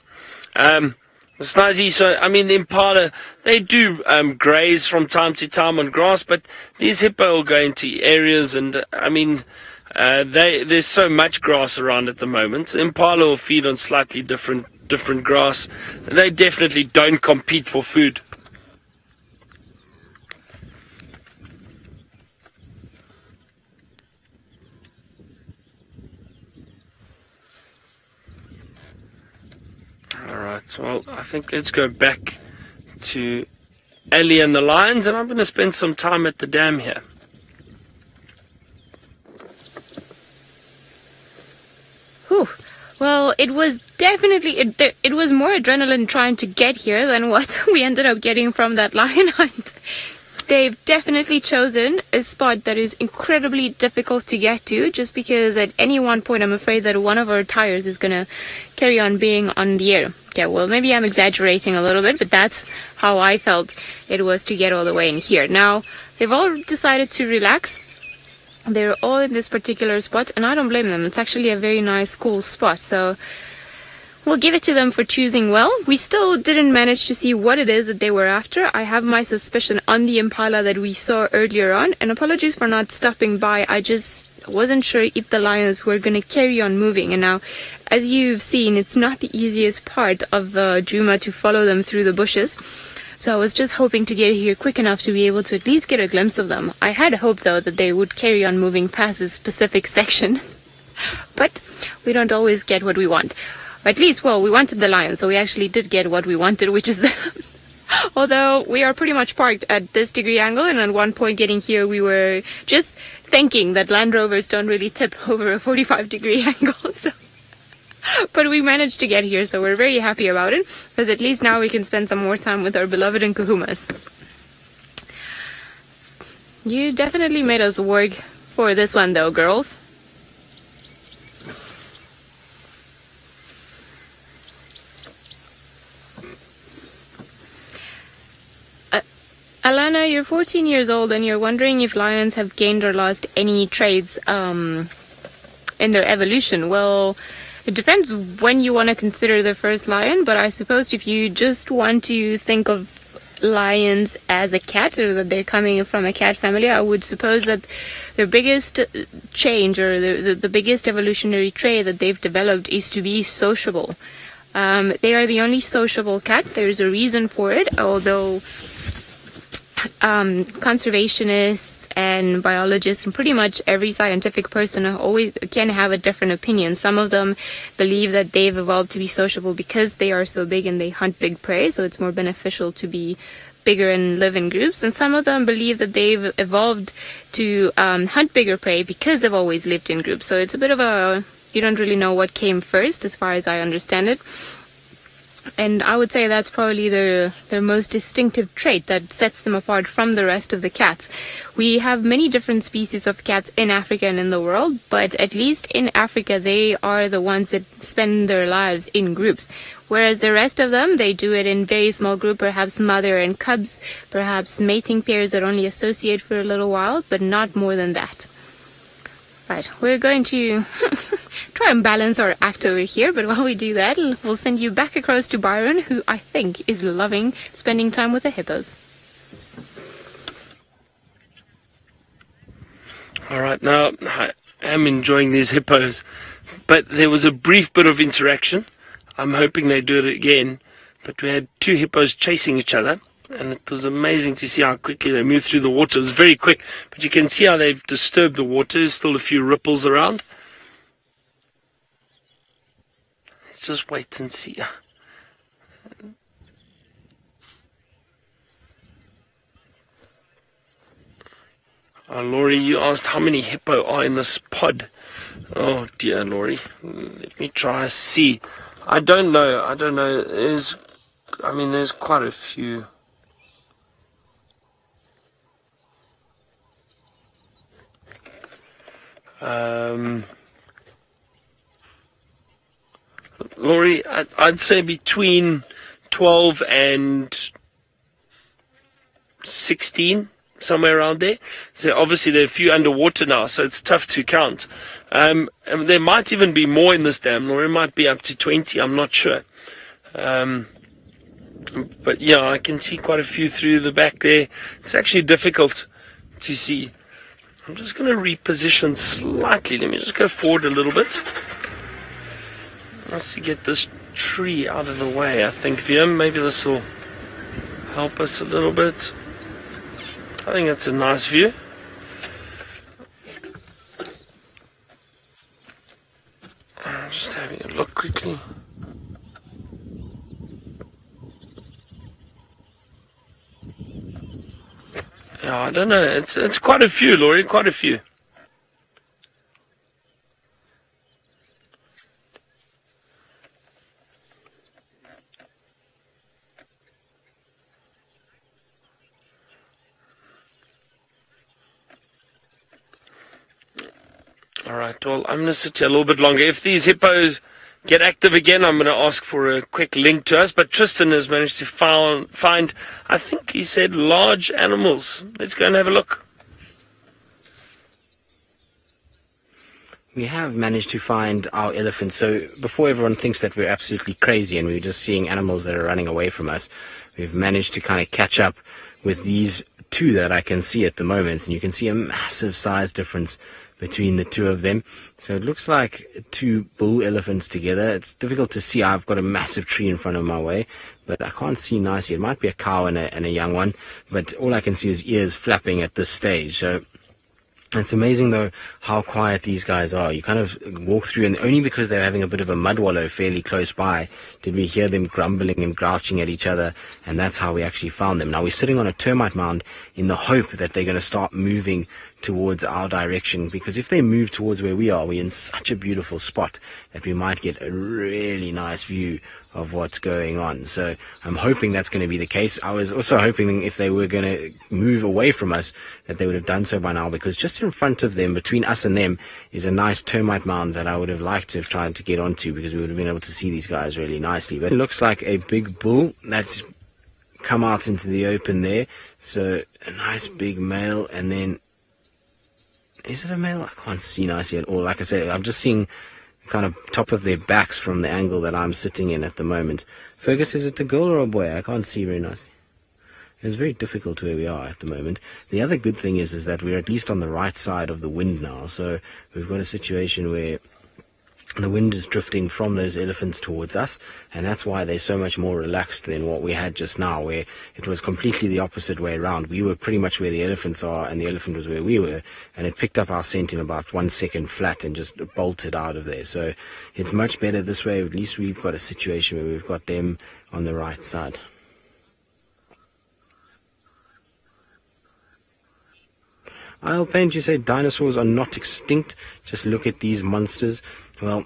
Snazzy, so, I mean, the impala, they do graze from time to time on grass, but these hippo will go into areas, and, I mean, there's so much grass around at the moment. The impala will feed on slightly different grass. They definitely don't compete for food. Alright, well, I think let's go back to Ellie and the lions, and I'm going to spend some time at the dam here. Whew. Well, it was definitely, it was more adrenaline trying to get here than what we ended up getting from that lion hunt. They've definitely chosen a spot that is incredibly difficult to get to, just because at any one point I'm afraid that one of our tires is going to carry on being on the air. Yeah, well, maybe I'm exaggerating a little bit, but that's how I felt it was to get all the way in here. Now, they've all decided to relax. They're all in this particular spot, and I don't blame them. It's actually a very nice, cool spot, so we'll give it to them for choosing well. We still didn't manage to see what it is that they were after. I have my suspicion on the impala that we saw earlier on, and apologies for not stopping by. I just wasn't sure if the lions were going to carry on moving. And now, as you've seen, it's not the easiest part of Djuma to follow them through the bushes. So I was just hoping to get here quick enough to be able to at least get a glimpse of them. I had hoped, though, that they would carry on moving past this specific section. But we don't always get what we want. At least, well, we wanted the lion, so we actually did get what we wanted, which is the... Although we are pretty much parked at this degree angle, and at one point getting here, we were just thinking that Land Rovers don't really tip over a 45-degree angle. So. But we managed to get here, so we're very happy about it, because at least now we can spend some more time with our beloved Nkuhumas. You definitely made us work for this one, though, girls. Alana, you're 14 years old and you're wondering if lions have gained or lost any traits in their evolution. Well, it depends when you want to consider the first lion, but I suppose if you just want to think of lions as a cat, or that they're coming from a cat family, I would suppose that their biggest change, or the biggest evolutionary trait that they've developed, is to be sociable. They are the only sociable cat. There's a reason for it, although conservationists and biologists and pretty much every scientific person always can have a different opinion. Some of them believe that they've evolved to be sociable because they are so big and they hunt big prey, so it's more beneficial to be bigger and live in groups. And some of them believe that they've evolved to hunt bigger prey because they've always lived in groups. So it's a bit of a, you don't really know what came first as far as I understand it. And I would say that's probably their most distinctive trait that sets them apart from the rest of the cats. We have many different species of cats in Africa and in the world, but at least in Africa they are the ones that spend their lives in groups. Whereas the rest of them, they do it in very small groups, perhaps mother and cubs, perhaps mating pairs that only associate for a little while, but not more than that. Right, we're going to try and balance our act over here, but while we do that, we'll send you back across to Byron, who I think is loving spending time with the hippos. Alright, now I am enjoying these hippos, but there was a brief bit of interaction. I'm hoping they do it again, but we had two hippos chasing each other. And it was amazing to see how quickly they moved through the water. It was very quick, but you can see how they've disturbed the water. There's still a few ripples around. Let's just wait and see. Laurie, you asked how many hippo are in this pod. Oh dear, Laurie. Let me try see. I don't know. There's quite a few. Laurie, I'd say between 12 and 16, somewhere around there. So obviously there are a few underwater now, so it's tough to count. And there might even be more in this dam, Laurie. It might be up to 20, I'm not sure. But yeah, I can see quite a few through the back there. It's actually difficult to see. I'm just going to reposition slightly. Let me just go forward a little bit. Let's get this tree out of the way, I think, Via. Maybe this will help us a little bit. I think that's a nice view. I'm just having a look quickly. Yeah, I don't know. It's quite a few, Laurie, quite a few. All right, well, I'm going to sit here a little bit longer. If these hippos get active again, I'm going to ask for a quick link to us. But Tristan has managed to find, I think he said, large animals. Let's go and have a look. We have managed to find our elephants. So before everyone thinks that we're absolutely crazy and we're just seeing animals that are running away from us, we've managed to kind of catch up with these two that I can see at the moment. And you can see a massive size difference between the two of them. So it looks like two bull elephants together. It's difficult to see. I've got a massive tree in front of my way, but I can't see nicely. It might be a cow and a young one, but all I can see is ears flapping at this stage. So it's amazing, though, how quiet these guys are. You kind of walk through, and only because they're having a bit of a mud wallow fairly close by did we hear them grumbling and grouching at each other, and that's how we actually found them. Now, we're sitting on a termite mound in the hope that they're going to start moving towards our direction, because if they move towards where we are, we're in such a beautiful spot that we might get a really nice view of what's going on. So I'm hoping that's going to be the case. I was also hoping if they were going to move away from us that they would have done so by now, because just in front of them, between us and them, is a nice termite mound that I would have liked to have tried to get onto, because we would have been able to see these guys really nicely. But it looks like a big bull that's come out into the open there. So a nice big male, and then is it a male? I can't see nicely at all. Like I said, I'm just seeing kind of top of their backs from the angle that I'm sitting in at the moment. Fergus, is it a girl or a boy? I can't see very nicely. It's very difficult where we are at the moment. The other good thing is that we're at least on the right side of the wind now. So we've got a situation where The wind is drifting from those elephants towards us, and that's why they're so much more relaxed than what we had just now, where it was completely the opposite way around. We were pretty much where the elephants are, and the elephant was where we were, and it picked up our scent in about 1 second flat and just bolted out of there. So it's much better this way. At least we've got a situation where we've got them on the right side. I'll paint, you say dinosaurs are not extinct. Just look at these monsters. Well,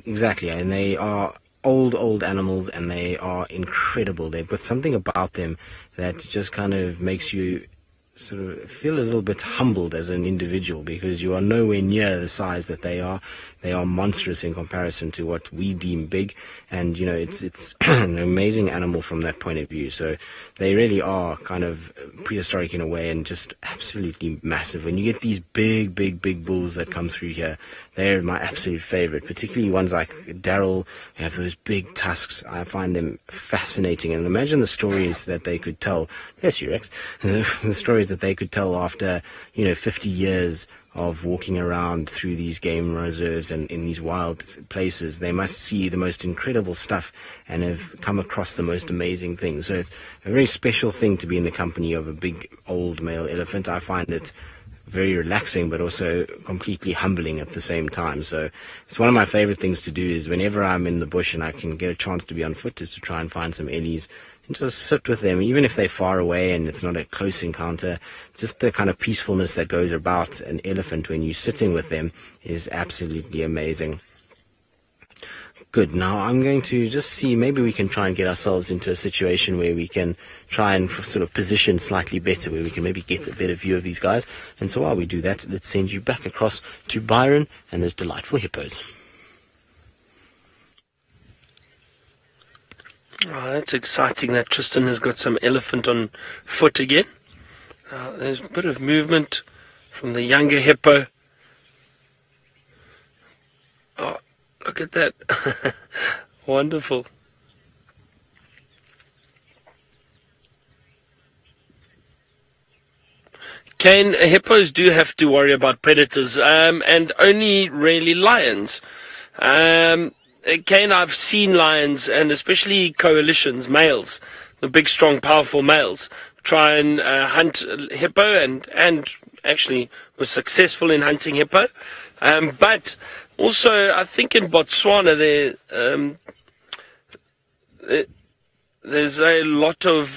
exactly, and they are old animals, and they are incredible. They've got something about them that just kind of makes you sort of feel a little bit humbled as an individual, because you are nowhere near the size that they are. They are monstrous in comparison to what we deem big, and you know, it's an amazing animal from that point of view. So they really are kind of prehistoric in a way, and just absolutely massive. When you get these big bulls that come through here, they're my absolute favorite, particularly ones like Daryl, who have those big tusks. I find them fascinating, and imagine the stories that they could tell. Yes, you Rex. The stories that they could tell after, 50 years of walking around through these game reserves and in these wild places. They must see the most incredible stuff and have come across the most amazing things. So it's a very special thing to be in the company of a big old male elephant. I find it very relaxing, but also completely humbling at the same time. So it's one of my favorite things to do, is whenever I'm in the bush and I can get a chance to be on foot, is to try and find some ellies and just sit with them, even if they're far away and it's not a close encounter. Just the kind of peacefulness that goes about an elephant when you're sitting with them is absolutely amazing. Good. Now I'm going to just see, maybe we can try and get ourselves into a situation where we can try and sort of position slightly better, where we can maybe get a better view of these guys. And so while we do that, let's send you back across to Byron and those delightful hippos. Oh, that's exciting that Tristan has got some elephant on foot again. There's a bit of movement from the younger hippo. Oh, look at that. Wonderful. Kane, hippos do have to worry about predators, and only really lions. Kane, I've seen lions, and especially coalitions, males, the big, strong, powerful males, try and hunt hippo, and actually was successful in hunting hippo. But also, I think in Botswana there's a lot of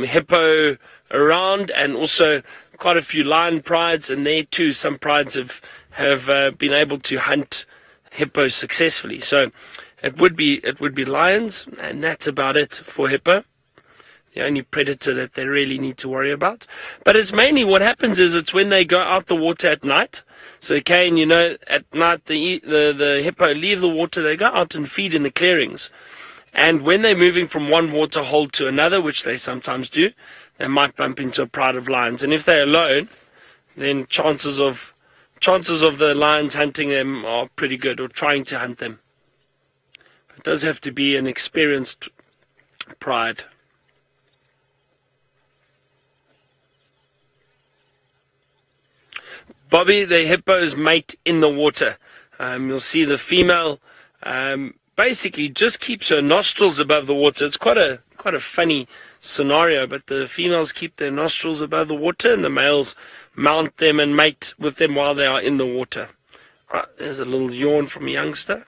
hippo around, and also quite a few lion prides, and there too some prides have been able to hunt hippo successfully. So it would be lions, and that's about it for hippo. The only predator that they really need to worry about. But it's mainly what happens is it's when they go out the water at night. So Kane, at night the hippo leave the water, they go out and feed in the clearings. And when they're moving from one water hole to another, which they sometimes do, they might bump into a pride of lions. And if they're alone, then chances of the lions hunting them are pretty good, or trying to hunt them. It does have to be an experienced pride. Bobby, the hippos mate in the water. You'll see the female basically just keeps her nostrils above the water. It's quite a funny scenario, but the females keep their nostrils above the water, and the males mount them and mate with them while they are in the water. There's a little yawn from a youngster.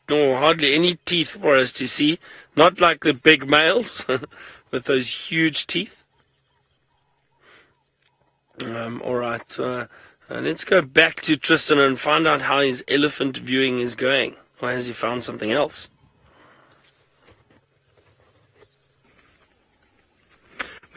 Hardly any teeth for us to see. Not like the big males with those huge teeth. All right. Let's go back to Tristan and find out how his elephant viewing is going. Or has he found something else?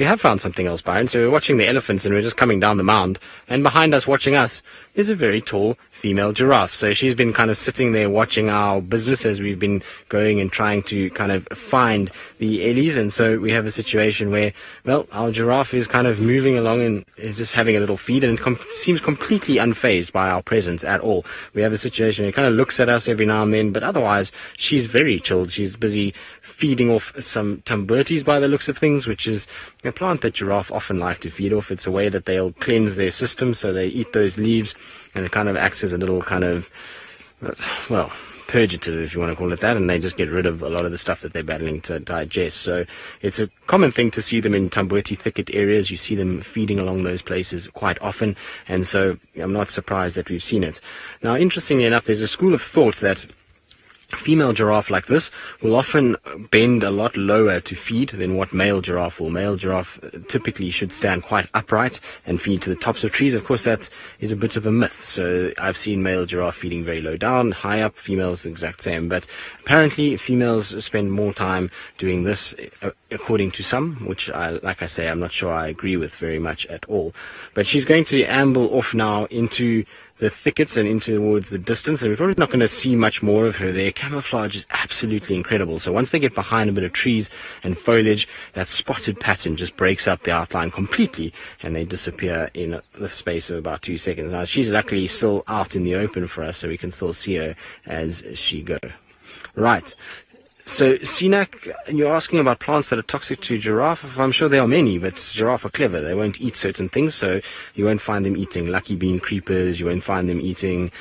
we have found something else, Byron. So we're watching the elephants and we're just coming down the mound, and behind us, watching us, is a very tall female giraffe. So she's been kind of sitting there watching our business as we've been going and trying to kind of find the ellies. And so we have a situation where, well, our giraffe is kind of moving along and is just having a little feed, and it seems completely unfazed by our presence at all. We have a situation where it kind of looks at us every now and then, but otherwise she's very chilled. She's busy feeding off some tamburtis by the looks of things, which is a plant that giraffe often like to feed off. It's a way that they'll cleanse their system, so they eat those leaves, and it kind of acts as a little kind of, well, purgative, if you want to call it that, and they just get rid of a lot of the stuff that they're battling to digest. So it's a common thing to see them in tamburti thicket areas. You see them feeding along those places quite often, and so I'm not surprised that we've seen it. Now, interestingly enough, there's a school of thought that female giraffe like this will often bend a lot lower to feed than what male giraffe will. Male giraffe typically should stand quite upright and feed to the tops of trees. Of course, that is a bit of a myth. So I've seen male giraffe feeding very low down, high up, females the exact same. But apparently females spend more time doing this, according to some, which like I say, I'm not sure I agree with very much at all. But she's going to amble off now into the thickets and into towards the distance, and we're probably not going to see much more of her. Their camouflage is absolutely incredible. So once they get behind a bit of trees and foliage, that spotted pattern just breaks up the outline completely, and they disappear in the space of about 2 seconds. Now, she's luckily still out in the open for us, so we can still see her as she goes. Right. So, Sinak, you're asking about plants that are toxic to giraffe. I'm sure there are many, but giraffe are clever. They won't eat certain things, so you won't find them eating lucky bean creepers. You won't find them eating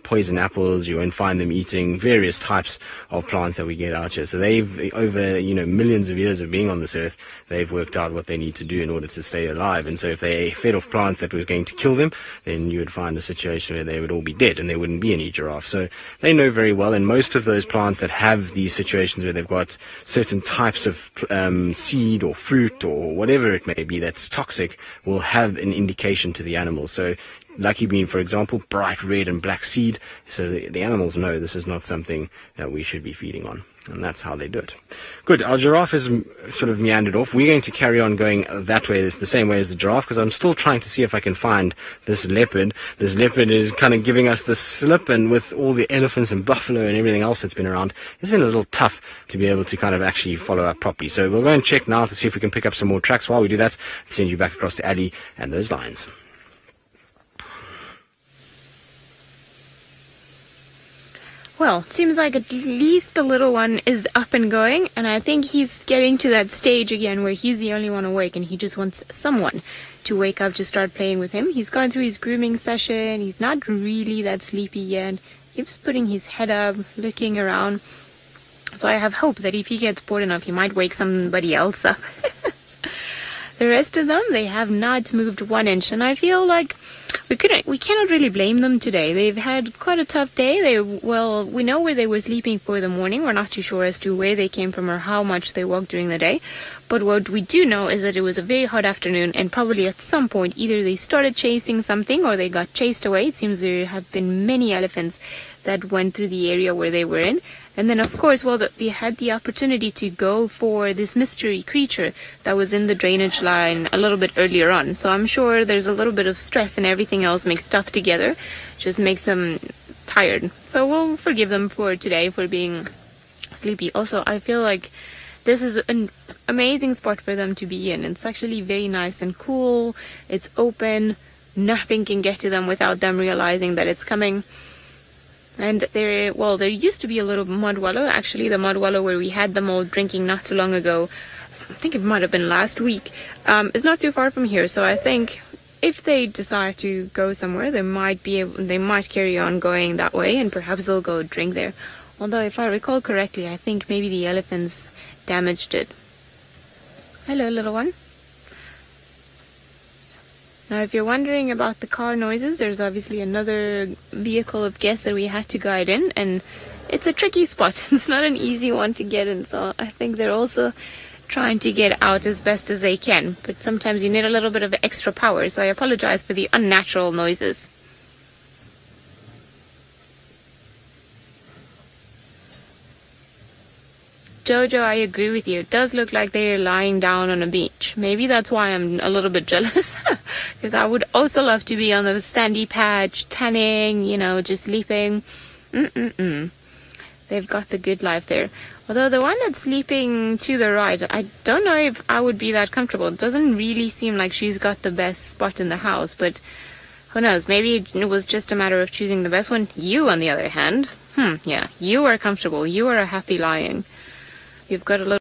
poison apples. You won't find them eating various types of plants that we get out here. So they've, over millions of years of being on this earth, they've worked out what they need to do in order to stay alive. And so if they fed off plants that was going to kill them, then you would find a situation where they would all be dead and there wouldn't be any giraffe. So they know very well, and most of those plants that have these situations where they've got certain types of seed or fruit or whatever it may be that's toxic will have an indication to the animal. So lucky bean, for example, bright red and black seed, so the animals know this is not something that we should be feeding on. And that's how they do it. Good. Our giraffe is sort of meandered off. We're going to carry on going that way. It's the same way as the giraffe, because I'm still trying to see if I can find this leopard. This leopard is kind of giving us the slip, and with all the elephants and buffalo and everything else that's been around, it's been a little tough to be able to kind of actually follow up properly. So we'll go and check now to see if we can pick up some more tracks. While we do that, I'll send you back across to Ali and those lions. Well, it seems like at least the little one is up and going, and I think he's getting to that stage again where he's the only one awake and he just wants someone to wake up to start playing with him. He's gone through his grooming session. He's not really that sleepy yet. Keeps putting his head up, looking around. So I have hope that if he gets bored enough, he might wake somebody else up. The rest of them, they have not moved 1 inch, and I feel like we cannot really blame them today. They've had quite a tough day. We know where they were sleeping for the morning. We're not too sure as to where they came from or how much they walked during the day. But what we do know is that it was a very hot afternoon, and probably at some point either they started chasing something or they got chased away. It seems there have been many elephants that went through the area where they were in. And then, of course, they had the opportunity to go for this mystery creature that was in the drainage line a little bit earlier on. So I'm sure there's a little bit of stress and everything else mixed up together. Just makes them tired. So we'll forgive them for today for being sleepy. Also, I feel like this is an amazing spot for them to be in. It's actually very nice and cool. It's open. Nothing can get to them without them realizing that it's coming. And there used to be a little mud wallow. Actually, the mud wallow where we had them all drinking not too long ago, I think it might have been last week, is not too far from here. So I think if they decide to go somewhere, they might carry on going that way, and perhaps they'll go drink there. Although, if I recall correctly, I think maybe the elephants damaged it. Hello, little one. Now, if you're wondering about the car noises, there's obviously another vehicle of guests that we had to guide in, and it's a tricky spot. It's not an easy one to get in, so I think they're also trying to get out as best as they can. But sometimes you need a little bit of extra power, so I apologize for the unnatural noises. Jojo, I agree with you. It does look like they're lying down on a beach. Maybe that's why I'm a little bit jealous. Because I would also love to be on the sandy patch, tanning, just sleeping. They've got the good life there. Although the one that's sleeping to the right, I don't know if I would be that comfortable. It doesn't really seem like she's got the best spot in the house, but who knows? Maybe it was just a matter of choosing the best one. You, on the other hand, yeah, you are comfortable. You are a happy lying. You've got a little